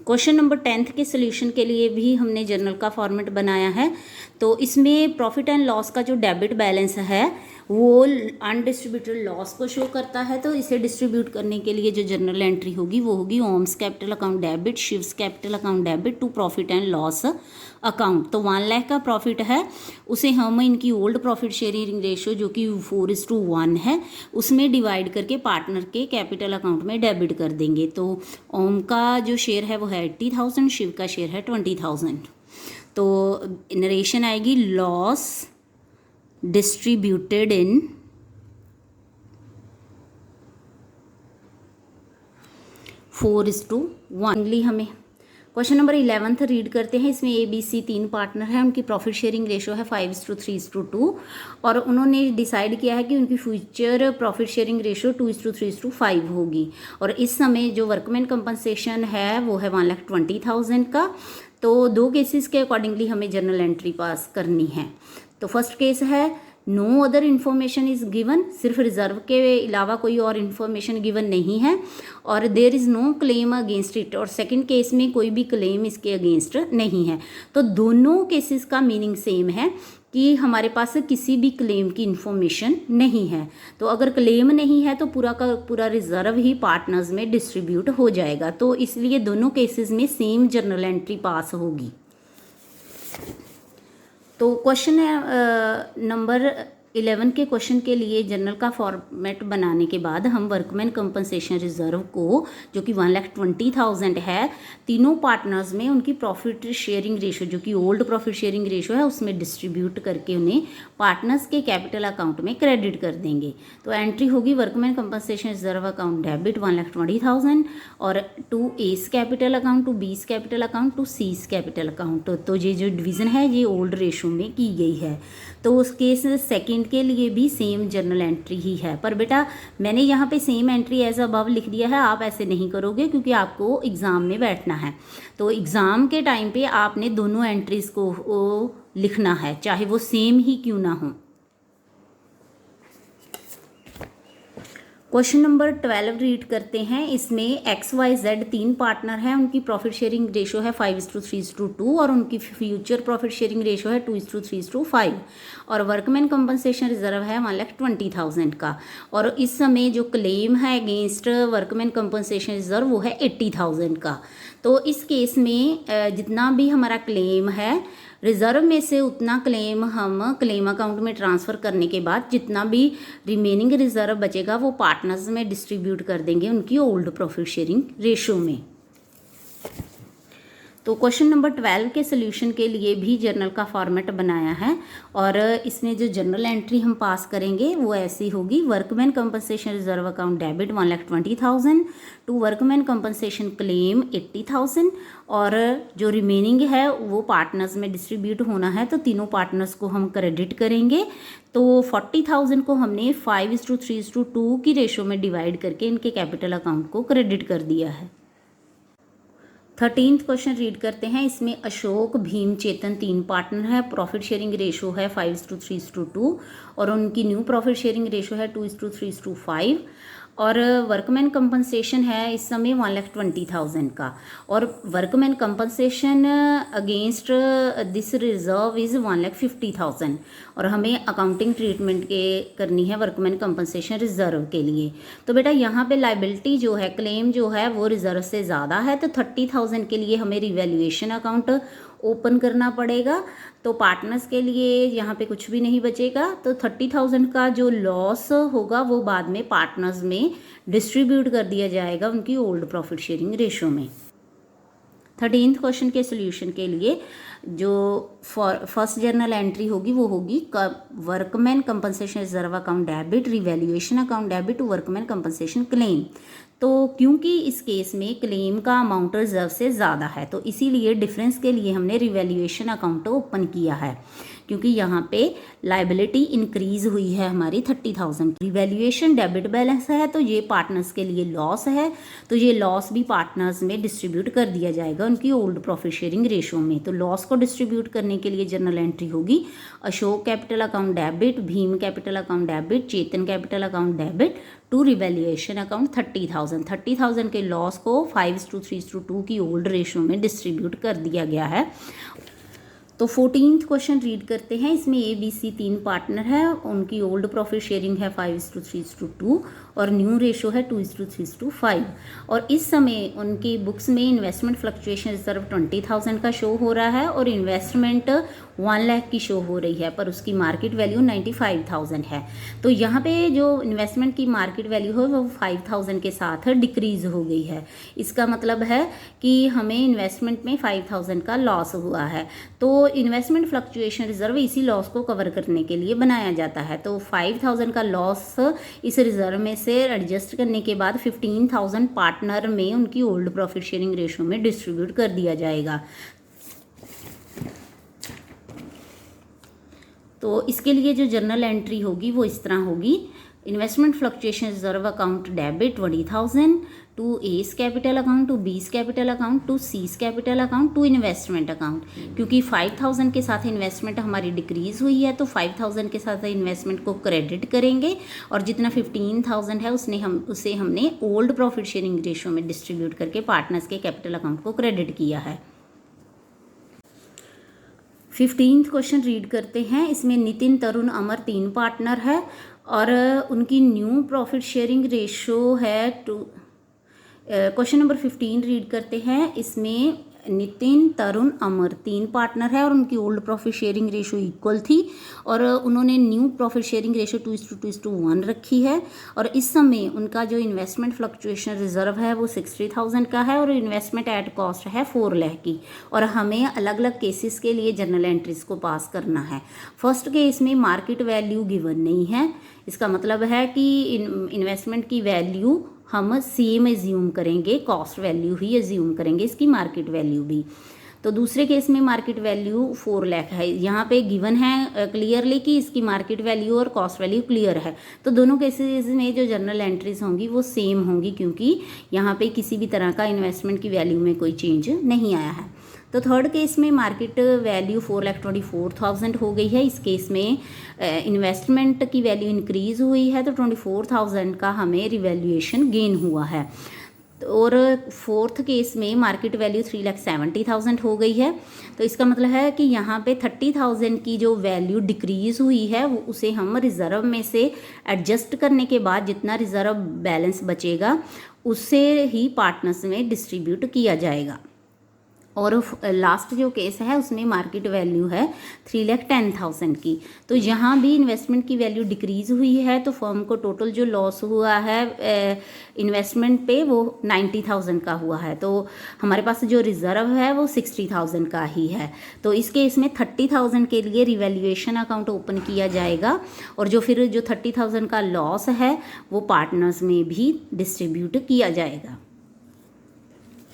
[SPEAKER 1] क्वेश्चन नंबर 10 के सोल्यूशन के लिए भी हमने जर्नल का फॉर्मेट बनाया है। तो इसमें प्रॉफिट एंड लॉस का जो डेबिट बैलेंस है वो अनडिस्ट्रीब्यूटेड लॉस को शो करता है। तो इसे डिस्ट्रीब्यूट करने के लिए जो जर्नल एंट्री होगी वो होगी Om's capital account debit, Shiv's capital account debit to profit and loss account. तो 1 लाख का प्रॉफिट है, उसे हम इनकी ओल्ड प्रॉफिट शेयरिंग रेशियो जो कि 4:1 है उसमें डिवाइड करके पार्टनर के कैपिटल अकाउंट में डेबिट कर देंगे। तो ओम का जो शेयर है वो है 80,000, शिव का शेयर है 20,000। तो नरेशन आएगी लॉस डिस्ट्रीब्यूटेड इन 4:1 हमें। क्वेश्चन नंबर 11 रीड करते हैं। इसमें ABC 3 पार्टनर हैं, उनकी प्रॉफिट शेयरिंग रेशियो है 5:3:2 और उन्होंने डिसाइड किया है कि उनकी फ्यूचर प्रॉफिट शेयरिंग रेशियो 2:3:5 होगी और इस समय जो वर्कमैन कंपनसेशन है वो है 1,20,000 का। तो 2 केसेस के अकॉर्डिंगली हमें जर्नल एंट्री पास करनी है। तो फर्स्ट केस है no other information is given, सिर्फ रिजर्व के अलावा कोई और इन्फॉर्मेशन गिवन नहीं है और there is no claim against it, और सेकंड केस में कोई भी क्लेम इसके अगेंस्ट नहीं है। तो दोनों केसेस का मीनिंग सेम है कि हमारे पास किसी भी क्लेम की इन्फॉर्मेशन नहीं है। तो अगर क्लेम नहीं है तो पूरा का पूरा रिजर्व ही पार्टनर्स में डिस्ट्रीब्यूट हो जाएगा। तो इसलिए दोनों केसेस में सेम जर्नल एंट्री पास होगी। तो क्वेश्चन नंबर 11 के क्वेश्चन के लिए जर्नल का फॉर्मेट बनाने के बाद हम वर्कमैन कंपनसेशन रिजर्व को जो कि 1,20,000 है तीनों पार्टनर्स में उनकी प्रॉफिट शेयरिंग रेशियो जो कि ओल्ड प्रॉफिट शेयरिंग रेशियो है उसमें डिस्ट्रीब्यूट करके उन्हें पार्टनर्स के कैपिटल अकाउंट में क्रेडिट कर देंगे। तो एंट्री होगी workman compensation reserve account debit 1,20,000 और to A's capital account, to B's capital account, to C's capital account. तो ये जो डिवीज़न है ये ओल्ड रेशियो में की गई है। तो उस केस सेकंड के लिए भी सेम जर्नल एंट्री ही है, पर बेटा मैंने यहाँ पे सेम एंट्री एज अबव लिख दिया है, आप ऐसे नहीं करोगे क्योंकि आपको एग्ज़ाम में बैठना है। तो एग्ज़ाम के टाइम पे आपने दोनों एंट्रीज़ को लिखना है चाहे वो सेम ही क्यों ना हो। क्वेश्चन नंबर 12 रीड करते हैं। इसमें XYZ 3 पार्टनर हैं, उनकी प्रॉफिट शेयरिंग रेशो है 5:3:2 और उनकी फ्यूचर प्रॉफिट शेयरिंग रेशो है 2:3:5 और वर्कमैन कंपनसेशन रिजर्व है 1,20,000 का। और इस समय जो क्लेम है अगेंस्ट वर्कमैन कंपनसेशन रिजर्व वो है 80,000 का। तो इस केस में जितना भी हमारा क्लेम है रिज़र्व में से उतना क्लेम हम क्लेम अकाउंट में ट्रांसफ़र करने के बाद जितना भी रिमेनिंग रिज़र्व बचेगा वो पार्टनर्स में डिस्ट्रीब्यूट कर देंगे उनकी ओल्ड प्रॉफिट शेयरिंग रेशो में। तो क्वेश्चन नंबर 12 के सोल्यूशन के लिए भी जर्नल का फॉर्मेट बनाया है और इसमें जो जर्नल एंट्री हम पास करेंगे वो ऐसी होगी। Workman compensation reserve account debit 1,20,000 to workman compensation claim 80,000 और जो रिमेनिंग है वो पार्टनर्स में डिस्ट्रीब्यूट होना है, तो तीनों पार्टनर्स को हम क्रेडिट करेंगे। तो 40,000 को हमने 5:3:2 की रेशो में डिवाइड करके इनके कैपिटल अकाउंट को क्रेडिट कर दिया है। 13th क्वेश्चन रीड करते हैं। इसमें अशोक, भीम, चेतन 3 पार्टनर है, प्रॉफिट शेयरिंग रेशो है 5:3:2 और उनकी न्यू प्रॉफिट शेयरिंग रेशो है 2:3:5 और वर्कमैन कंपनसेशन है इस समय 1,20,000 का और workman compensation against this reserve is 1,50,000 और हमें अकाउंटिंग ट्रीटमेंट के करनी है वर्कमैन कंपनसेशन रिजर्व के लिए। तो बेटा यहाँ पे लाइबिलिटी जो है, क्लेम जो है वो रिजर्व से ज़्यादा है, तो 30,000 के लिए हमें रिवैल्यूएशन अकाउंट ओपन करना पड़ेगा। तो पार्टनर्स के लिए यहाँ पे कुछ भी नहीं बचेगा, तो 30,000 का जो लॉस होगा वो बाद में पार्टनर्स में डिस्ट्रीब्यूट कर दिया जाएगा उनकी ओल्ड प्रॉफिट शेयरिंग रेशो में। 13th क्वेश्चन के सोल्यूशन के लिए जो फर्स्ट जर्नल एंट्री होगी वो होगी workman compensation reserve account debit revaluation account debit to workman compensation claim. तो क्योंकि इस केस में क्लेम का अमाउंट रिजर्व से ज़्यादा है तो इसीलिए डिफरेंस के लिए हमने रिवैल्यूएशन अकाउंट ओपन किया है, क्योंकि यहाँ पे लाइबिलिटी इंक्रीज हुई है हमारी 30,000। रिवैल्यूएशन डेबिट बैलेंस है तो ये पार्टनर्स के लिए लॉस है, तो ये लॉस भी पार्टनर्स में डिस्ट्रीब्यूट कर दिया जाएगा उनकी ओल्ड प्रॉफिट शेयरिंग रेशो में। तो लॉस को डिस्ट्रीब्यूट करने के लिए जर्नल एंट्री होगी Ashok capital account debit, Bhim capital account debit, Chetan capital account debit to revaluation account 30,000 के लॉस को 5:3:2 की ओल्ड रेशो में डिस्ट्रीब्यूट कर दिया गया है। तो 14th क्वेश्चन रीड करते हैं। इसमें ABC 3 पार्टनर है, उनकी ओल्ड प्रॉफिट शेयरिंग है 5:3:2 और न्यू रेशो है 2:3:5 और इस समय उनकी बुक्स में इन्वेस्टमेंट फ्लक्चुएशन रिजर्व 20,000 का शो हो रहा है और इन्वेस्टमेंट 1 लाख की शो हो रही है, पर उसकी मार्केट वैल्यू 95,000 है। तो यहाँ पे जो इन्वेस्टमेंट की मार्केट वैल्यू है वो 5,000 के साथ डिक्रीज हो गई है। इसका मतलब है कि हमें इन्वेस्टमेंट में 5,000 का लॉस हुआ है। तो इन्वेस्टमेंट फ्लक्चुएशन रिजर्व इसी लॉस को कवर करने के लिए बनाया जाता है। तो 5,000 का लॉस इस रिजर्व में से एडजस्ट करने के बाद 15,000 पार्टनर में उनकी ओल्ड प्रॉफिट शेयरिंग रेशो में डिस्ट्रीब्यूट कर दिया जाएगा। तो इसके लिए जो जर्नल एंट्री होगी वो इस तरह होगी। Investment fluctuation reserve account debit 20,000 to A's capital account to B's capital account to C's capital account to investment account. क्योंकि 5,000 के साथ इन्वेस्टमेंट हमारी डिक्रीज हुई है तो 5,000 के साथ इन्वेस्टमेंट को क्रेडिट करेंगे और जितना 15,000 है उसे हमने ओल्ड प्रॉफिट शेयरिंग रेशो में डिस्ट्रीब्यूट करके पार्टनर्स के कैपिटल अकाउंट को क्रेडिट किया है। 15th क्वेश्चन रीड करते हैं। इसमें नितिन, तरुण, अमर 3 पार्टनर है और उनकी न्यू प्रॉफिट शेयरिंग रेशो है क्वेश्चन नंबर 15 रीड करते हैं। इसमें नितिन, तरुण, अमर 3 पार्टनर है और उनकी old profit sharing ratio equal थी और उन्होंने न्यू प्रॉफिट शेयरिंग रेशो 2:1 रखी है और इस समय उनका जो इन्वेस्टमेंट फ्लक्चुएशन रिजर्व है वो 60,000 का है और इन्वेस्टमेंट एट कॉस्ट है 4 लाख की और हमें अलग अलग केसेस के लिए जर्नल एंट्रीज को पास करना है। फर्स्ट केस में मार्केट वैल्यू गिवन नहीं है, इसका मतलब है कि इन्वेस्टमेंट की वैल्यू हम सेम एज्यूम करेंगे, कॉस्ट वैल्यू ही एज्यूम करेंगे, इसकी मार्केट वैल्यू भी। तो दूसरे केस में मार्केट वैल्यू 4 लाख है, यहाँ पे गिवन है क्लियरली कि इसकी मार्केट वैल्यू और कॉस्ट वैल्यू क्लियर है। तो दोनों केसेस में जो जर्नल एंट्रीज होंगी वो सेम होंगी क्योंकि यहाँ पे किसी भी तरह का इन्वेस्टमेंट की वैल्यू में कोई चेंज नहीं आया है। तो थर्ड केस में मार्केट वैल्यू 4,24,000 हो गई है। इस केस में इन्वेस्टमेंट की वैल्यू इंक्रीज़ हुई है, तो 24,000 का हमें रिवैल्यूएशन गेन हुआ है। और फोर्थ केस में मार्केट वैल्यू 3,70,000 हो गई है। तो इसका मतलब है कि यहाँ पे 30,000 की जो वैल्यू डिक्रीज़ हुई है वो उसे हम रिज़र्व में से एडजस्ट करने के बाद जितना रिज़र्व बैलेंस बचेगा उससे ही पार्टनर्स में डिस्ट्रीब्यूट किया जाएगा। और लास्ट जो केस है उसमें मार्केट वैल्यू है 3,10,000 की। तो यहाँ भी इन्वेस्टमेंट की वैल्यू डिक्रीज़ हुई है, तो फर्म को टोटल जो लॉस हुआ है इन्वेस्टमेंट पे वो 90,000 का हुआ है। तो हमारे पास जो रिज़र्व है वो 60,000 का ही है। तो इस केस में 30,000 के लिए रिवैल्यूएशन अकाउंट ओपन किया जाएगा और जो 30,000 का लॉस है वो पार्टनर्स में भी डिस्ट्रीब्यूट किया जाएगा।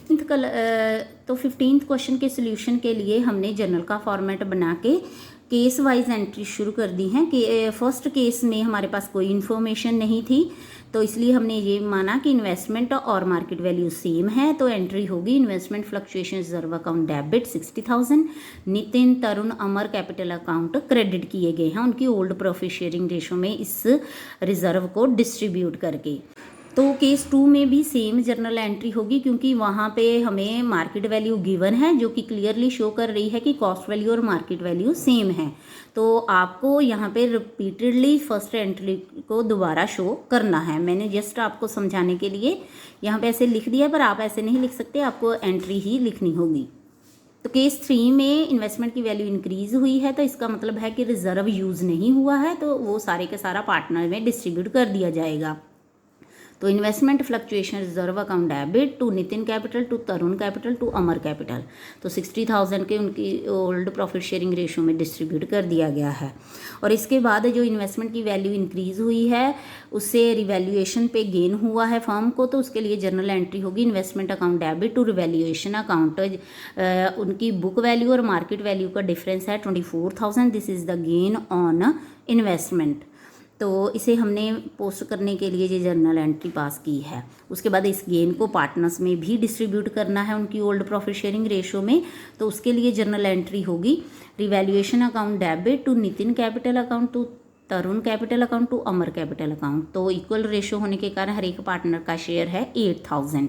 [SPEAKER 1] तो 15th क्वेश्चन के सोल्यूशन के लिए हमने जर्नल का फॉर्मेट बना के केस वाइज एंट्री शुरू कर दी हैं कि फर्स्ट केस में हमारे पास कोई इन्फॉर्मेशन नहीं थी, तो इसलिए हमने ये माना कि इन्वेस्टमेंट और मार्केट वैल्यू सेम है। तो एंट्री होगी investment fluctuation reserve account debit 60,000, Nitin Tarun Amar capital account credit किए गए हैं उनकी ओल्ड प्रॉफिट शेयरिंग रेशो में इस रिजर्व को डिस्ट्रीब्यूट करके। तो केस 2 में भी सेम जर्नल एंट्री होगी क्योंकि वहाँ पे हमें मार्केट वैल्यू गिवन है जो कि क्लियरली शो कर रही है कि कॉस्ट वैल्यू और मार्केट वैल्यू सेम है। तो आपको यहाँ पे रिपीटेडली फर्स्ट एंट्री को दोबारा शो करना है। मैंने जस्ट आपको समझाने के लिए यहाँ पे ऐसे लिख दिया, पर आप ऐसे नहीं लिख सकते, आपको एंट्री ही लिखनी होगी। तो केस 3 में इन्वेस्टमेंट की वैल्यू इंक्रीज हुई है, तो इसका मतलब है कि रिजर्व यूज़ नहीं हुआ है, तो वो सारे का सारा पार्टनर में डिस्ट्रीब्यूट कर दिया जाएगा। तो investment fluctuation reserve account debit to Nitin capital to Tarun capital to Amar capital, तो 60,000 के उनकी ओल्ड प्रॉफिट शेयरिंग रेशो में डिस्ट्रीब्यूट कर दिया गया है। और इसके बाद जो इन्वेस्टमेंट की वैल्यू इंक्रीज़ हुई है उससे रिवैल्यूएशन पे गेन हुआ है फर्म को, तो उसके लिए जर्नल एंट्री होगी investment account debit to revaluation account. उनकी बुक वैल्यू और मार्केट वैल्यू का डिफरेंस है 24,000, this is the gain on investment. तो इसे हमने पोस्ट करने के लिए ये जर्नल एंट्री पास की है। उसके बाद इस गेन को पार्टनर्स में भी डिस्ट्रीब्यूट करना है उनकी ओल्ड प्रॉफिट शेयरिंग रेशो में, तो उसके लिए जर्नल एंट्री होगी revaluation account debit to Nitin capital account to Tarun capital account to Amar capital account. तो इक्वल रेशो होने के कारण हर एक पार्टनर का शेयर है 8,000।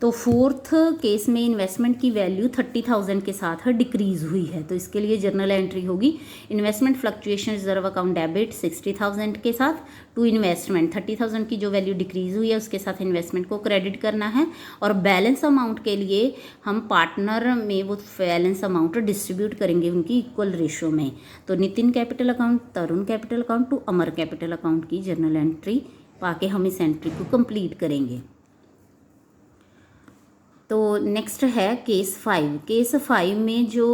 [SPEAKER 1] तो फोर्थ केस में इन्वेस्टमेंट की वैल्यू 30,000 के साथ डिक्रीज हुई है, तो इसके लिए जर्नल एंट्री होगी investment fluctuation reserve account debit 60,000 के साथ टू इन्वेस्टमेंट 30,000 की जो वैल्यू डिक्रीज हुई है उसके साथ इन्वेस्टमेंट को क्रेडिट करना है। और बैलेंस अमाउंट के लिए हम पार्टनर में वो बैलेंस अमाउंट डिस्ट्रीब्यूट करेंगे उनकी इक्वल रेशो में। तो Nitin capital account, Tarun capital account to Amar capital account की जर्नल एंट्री पाके हम इस एंट्री को कंप्लीट करेंगे। तो नेक्स्ट है केस 5। केस 5 में जो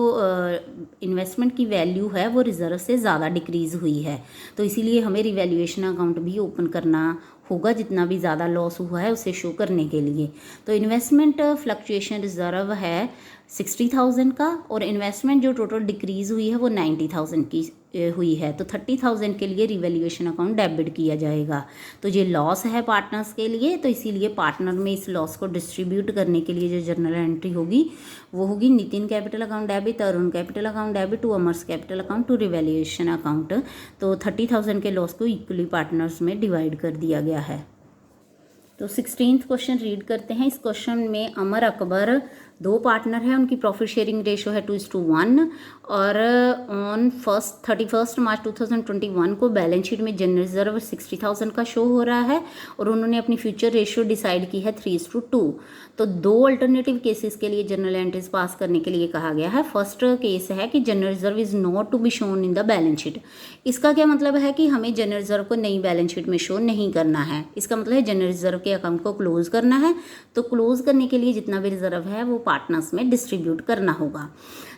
[SPEAKER 1] इन्वेस्टमेंट की वैल्यू है वो रिजर्व से ज़्यादा डिक्रीज़ हुई है, तो इसीलिए हमें रिवैल्यूएशन अकाउंट भी ओपन करना होगा, जितना भी ज़्यादा लॉस हुआ है उसे शो करने के लिए। तो इन्वेस्टमेंट फ्लक्चुएशन रिजर्व है 60,000 का और इन्वेस्टमेंट जो टोटल डिक्रीज़ हुई है वो 90,000 की हुई है, तो 30,000 के लिए रिवैल्यूएशन अकाउंट डेबिट किया जाएगा। तो ये लॉस है पार्टनर्स के लिए, तो इसीलिए पार्टनर में इस लॉस को डिस्ट्रीब्यूट करने के लिए जो जर्नल एंट्री होगी वो होगी Nitin capital account debit, Tarun capital account debit to Amar's capital account to revaluation account. तो 30,000 के लॉस को इक्वली पार्टनर्स में डिवाइड कर दिया गया है। तो 16th क्वेश्चन रीड करते हैं। इस क्वेश्चन में अमर अकबर 2 पार्टनर है, उनकी प्रॉफिट शेयरिंग रेशो है 2:1 और ऑन 31 मार्च 2021 को बैलेंस शीट में जनरल रिजर्व 60,000 का शो हो रहा है और उन्होंने अपनी फ्यूचर रेशो डिसाइड की है 3:2। तो 2 अल्टरनेटिव केसेस के लिए जनरल एंट्रीज पास करने के लिए कहा गया है। फर्स्ट केस है कि general reserve is not to be shown in the balance sheet. इसका क्या मतलब है कि हमें जनरल रिजर्व को नई बैलेंस शीट में शो नहीं करना है। इसका मतलब है जनरल रिजर्व के अकाउंट को क्लोज करना है, तो क्लोज करने के लिए जितना भी रिजर्व है वो पार्टनर्स में डिस्ट्रीब्यूट करना होगा।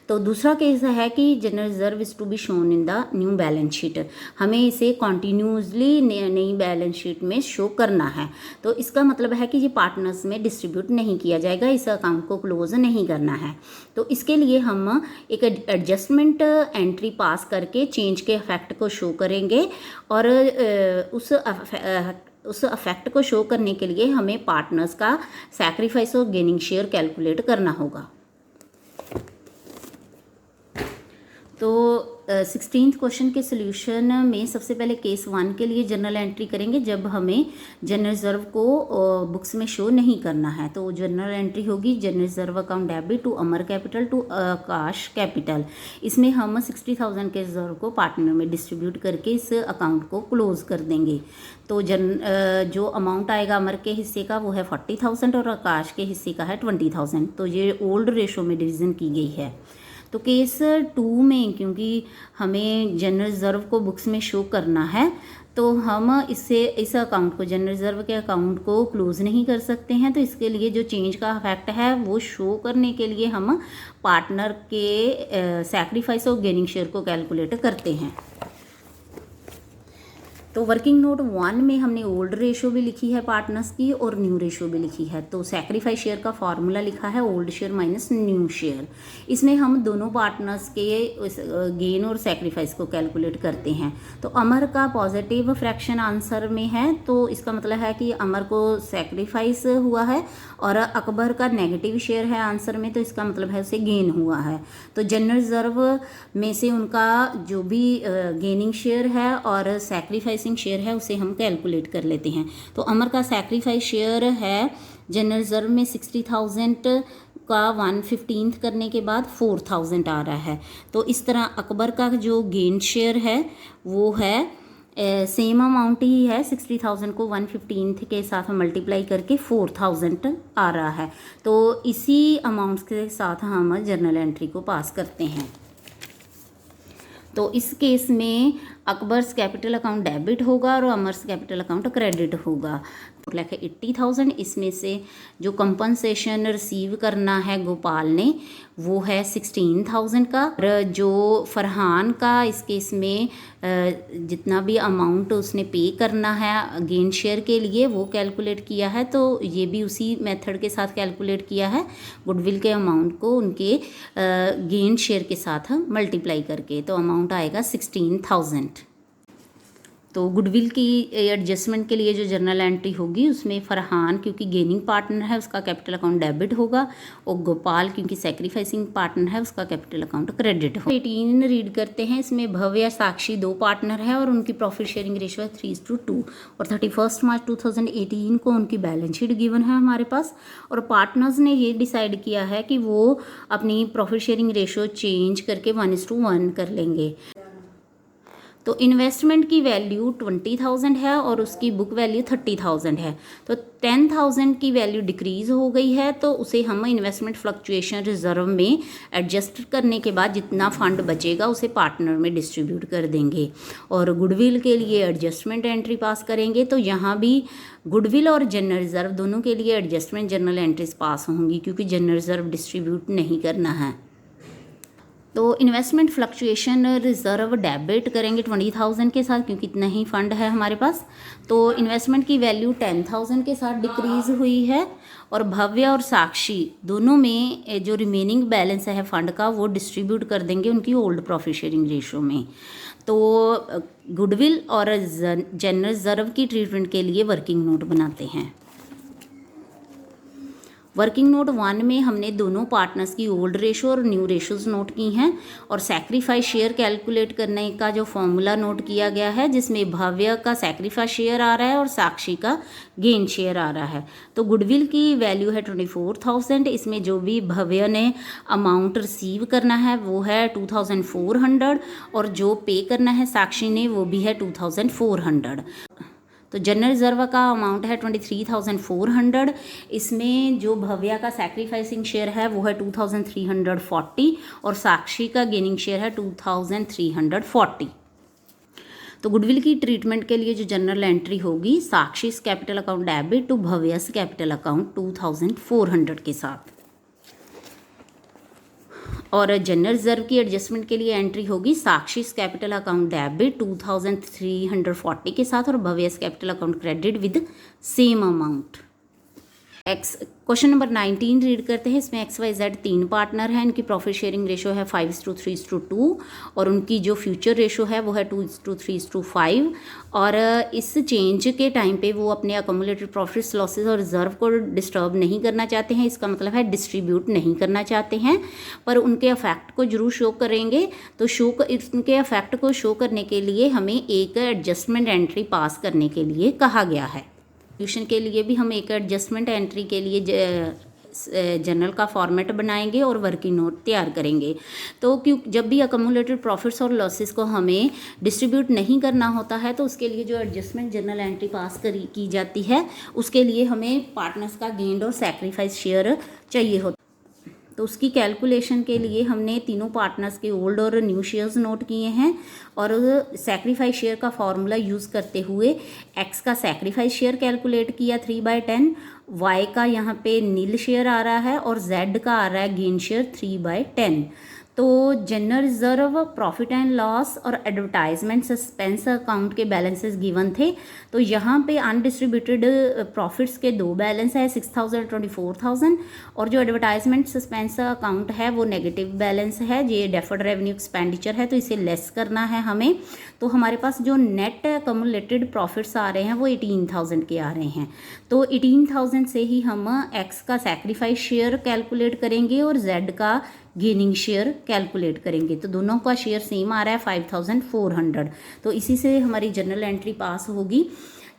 [SPEAKER 1] तो दूसरा केस है कि general reserve is to be shown in the new balance sheet, हमें इसे कॉन्टिन्यूसली नई बैलेंस शीट में शो करना है। तो इसका मतलब है कि ये पार्टनर्स में डिस्ट्रीब्यूट नहीं किया जाएगा, इस अकाउंट को क्लोज नहीं करना है। तो इसके लिए हम एक एडजस्टमेंट एंट्री पास करके चेंज के इफेक्ट को शो करेंगे और उस उस अफेक्ट को शो करने के लिए हमें पार्टनर्स का सैक्रिफाइस और गेनिंग शेयर कैलकुलेट करना होगा। तो 16th क्वेश्चन के सोल्यूशन में सबसे पहले केस 1 के लिए जर्नल एंट्री करेंगे जब हमें जनरल रिजर्व को बुक्स में शो नहीं करना है। तो जर्नल एंट्री होगी general reserve account debit to Amar capital to Akash capital. इसमें हम 60,000 के रिजर्व को पार्टनर में डिस्ट्रीब्यूट करके इस अकाउंट को क्लोज कर देंगे। तो जो अमाउंट आएगा अमर के हिस्से का वो है 40,000 और आकाश के हिस्से का है 20,000। तो ये ओल्ड रेशो में डिवीज़न की गई है। तो केस 2 में क्योंकि हमें जनरल रिजर्व को बुक्स में शो करना है तो हम इस अकाउंट को जनरल रिजर्व के अकाउंट को क्लोज नहीं कर सकते हैं। तो इसके लिए जो चेंज का फैक्ट है वो शो करने के लिए हम पार्टनर के सैक्रिफाइस और गेनिंग शेयर को कैलकुलेट करते हैं। तो वर्किंग नोट 1 में हमने ओल्ड रेशो भी लिखी है पार्टनर्स की और न्यू रेशो भी लिखी है। तो सैक्रिफाइस शेयर का फॉर्मूला लिखा है old share minus new share. इसमें हम दोनों पार्टनर्स के गेन और सैक्रिफाइस को कैलकुलेट करते हैं। तो अमर का पॉजिटिव फ्रैक्शन आंसर में है तो इसका मतलब है कि अमर को सैक्रिफाइस हुआ है, और अकबर का नेगेटिव शेयर है आंसर में तो इसका मतलब है उसे गेन हुआ है। तो जनरल रिजर्व में से उनका जो भी गेनिंग शेयर है और सैक्रिफाइसिंग शेयर है उसे हम कैलकुलेट कर लेते हैं। तो अमर का सैक्रिफाइस शेयर है जनरल रिजर्व में 60,000 का 1/15 करने के बाद 4,000 आ रहा है। तो इस तरह अकबर का जो गेन शेयर है वो है सेम अमाउंट ही है, 60,000 को 1/15 के साथ मल्टीप्लाई करके 4,000 आ रहा है। तो इसी अमाउंट्स के साथ हम जर्नल एंट्री को पास करते हैं। तो इस केस में अकबर्स कैपिटल अकाउंट डेबिट होगा और अमर्स कैपिटल अकाउंट क्रेडिट होगा। लाइक 80,000, इसमें से जो कंपनसेशन रिसीव करना है गोपाल ने वो है 16,000 का, और जो फरहान का इस केस में जितना भी अमाउंट उसने पे करना है गेन शेयर के लिए वो कैलकुलेट किया है। तो ये भी उसी मेथड के साथ कैलकुलेट किया है, गुडविल के अमाउंट को उनके गेन शेयर के साथ मल्टीप्लाई करके। तो अमाउंट आएगा 16,000। तो गुडविल की एडजस्टमेंट के लिए जो जर्नल एंट्री होगी उसमें फरहान क्योंकि गेनिंग पार्टनर है उसका कैपिटल अकाउंट डेबिट होगा, और गोपाल क्योंकि सैक्रिफाइसिंग पार्टनर है उसका कैपिटल अकाउंट क्रेडिट होगा। 18 रीड करते हैं। इसमें भव्य साक्षी 2 पार्टनर है और उनकी प्रॉफिट शेयरिंग रेशियो है 3:2, और 31 मार्च 2018 को उनकी बैलेंस शीट गिवन है हमारे पास, और पार्टनर्स ने ये डिसाइड किया है कि वो अपनी प्रॉफिट शेयरिंग रेशियो चेंज करके 1:1 कर लेंगे। तो इन्वेस्टमेंट की वैल्यू 20,000 है और उसकी बुक वैल्यू 30,000 है। तो 10,000 की वैल्यू डिक्रीज़ हो गई है तो उसे हम इन्वेस्टमेंट फ्लक्चुएशन रिजर्व में एडजस्ट करने के बाद जितना फंड बचेगा उसे पार्टनर में डिस्ट्रीब्यूट कर देंगे। और गुडविल के लिए एडजस्टमेंट एंट्री पास करेंगे तो यहाँ भी गुडविल और जनरल रिजर्व दोनों के लिए एडजस्टमेंट जर्नल एंट्रीज पास होंगी क्योंकि जनरल रिजर्व डिस्ट्रीब्यूट नहीं करना है। तो इन्वेस्टमेंट फ्लक्चुएशन रिजर्व डेबिट करेंगे 20,000 के साथ क्योंकि इतना ही फंड है हमारे पास। तो इन्वेस्टमेंट की वैल्यू 10,000 के साथ डिक्रीज़ हुई है, और भव्य और साक्षी दोनों में जो रिमेनिंग बैलेंस है फंड का वो डिस्ट्रीब्यूट कर देंगे उनकी ओल्ड प्रॉफिट शेयरिंग रेशो में। तो गुडविल और जनरल रिजर्व की ट्रीटमेंट के लिए वर्किंग नोट बनाते हैं। वर्किंग नोट 1 में हमने दोनों पार्टनर्स की ओल्ड रेशो और न्यू रेशोज़ नोट की हैं, और सैक्रिफाइस शेयर कैलकुलेट करने का जो फॉर्मूला नोट किया गया है जिसमें भव्य का सैक्रिफाइस शेयर आ रहा है और साक्षी का गेन शेयर आ रहा है। तो गुडविल की वैल्यू है 24,000, इसमें जो भी भव्य ने अमाउंट रिसीव करना है वो है 2,400, और जो पे करना है साक्षी ने वो भी है 2,400। तो जनरल रिजर्व का अमाउंट है 23,400, इसमें जो भव्या का सैक्रिफाइसिंग शेयर है वो है 2,340 और साक्षी का गेनिंग शेयर है 2,340। तो गुडविल की ट्रीटमेंट के लिए जो जनरल एंट्री होगी Sakshi capital account debit to Bhavya's capital account 2,400 के साथ, और जनरल रिजर्व की एडजस्टमेंट के लिए एंट्री होगी साक्षी कैपिटल अकाउंट डेबिट 2,340 के साथ और Bhavya's capital account credit with same amount. Next question number 19 read करते हैं। इसमें एक्स वाई जेड 3 पार्टनर हैं, इनकी प्रॉफिट शेयरिंग रेशो है 5:3:2 और उनकी जो फ्यूचर रेशो है वो है 2:3:5 और इस चेंज के टाइम पे वो अपने अकोमुलेटेड प्रॉफिट्स लॉसेस और रिजर्व को डिस्टर्ब नहीं करना चाहते हैं। इसका मतलब है डिस्ट्रीब्यूट नहीं करना चाहते हैं, पर उनके इफेक्ट को जरूर शो करेंगे। तो उनके इफेक्ट को शो करने के लिए हमें एक एडजस्टमेंट एंट्री पास करने के लिए कहा गया है। ट्यूशन के लिए भी हम एक एडजस्टमेंट एंट्री के लिए जर्नल का फॉर्मेट बनाएंगे और वर्किंग नोट तैयार करेंगे। तो जब भी अकमुलेटेड प्रॉफिट्स और लॉसेस को हमें डिस्ट्रीब्यूट नहीं करना होता है तो उसके लिए जो एडजस्टमेंट जर्नल एंट्री पास की जाती है उसके लिए हमें पार्टनर्स का गेन और सैक्रिफाइस शेयर चाहिए होता है। तो उसकी कैलकुलेशन के लिए हमने तीनों पार्टनर्स के ओल्ड और न्यू शेयर्स नोट किए हैं और सैक्रिफाइस शेयर का फॉर्मूला यूज़ करते हुए एक्स का सैक्रिफाइस शेयर कैलकुलेट किया 3/10, वाई का यहाँ पे नील शेयर आ रहा है और जेड का आ रहा है गेन शेयर 3/10। तो general reserve, profit and loss और एडवर्टाइजमेंट सस्पेंस अकाउंट के बैलेंसेस गिवन थे। तो यहाँ पे अनडिस्ट्रीब्यूटेड प्रॉफिट्स के 2 बैलेंस है 6,000 और 24,000 और जो एडवर्टाइजमेंट सस्पेंस अकाउंट है वो नेगेटिव बैलेंस है, ये डेफर्ड रेवेन्यू एक्सपेंडिचर है तो इसे लेस करना है हमें। तो हमारे पास जो नेट अकमुलेटेड प्रॉफिट्स आ रहे हैं वो 18,000 के आ रहे हैं। तो 18,000 से ही हम एक्स का सैक्रिफाइस शेयर कैलकुलेट करेंगे और जेड का गेनिंग शेयर कैलकुलेट करेंगे। तो दोनों का शेयर सेम आ रहा है 5,400। तो इसी से हमारी जर्नल एंट्री पास होगी।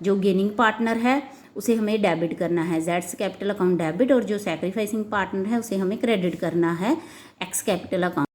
[SPEAKER 1] जो गेनिंग पार्टनर है उसे हमें डेबिट करना है जेड्स कैपिटल अकाउंट डेबिट और जो सैक्रिफाइसिंग पार्टनर है उसे हमें क्रेडिट करना है एक्स कैपिटल अकाउंट।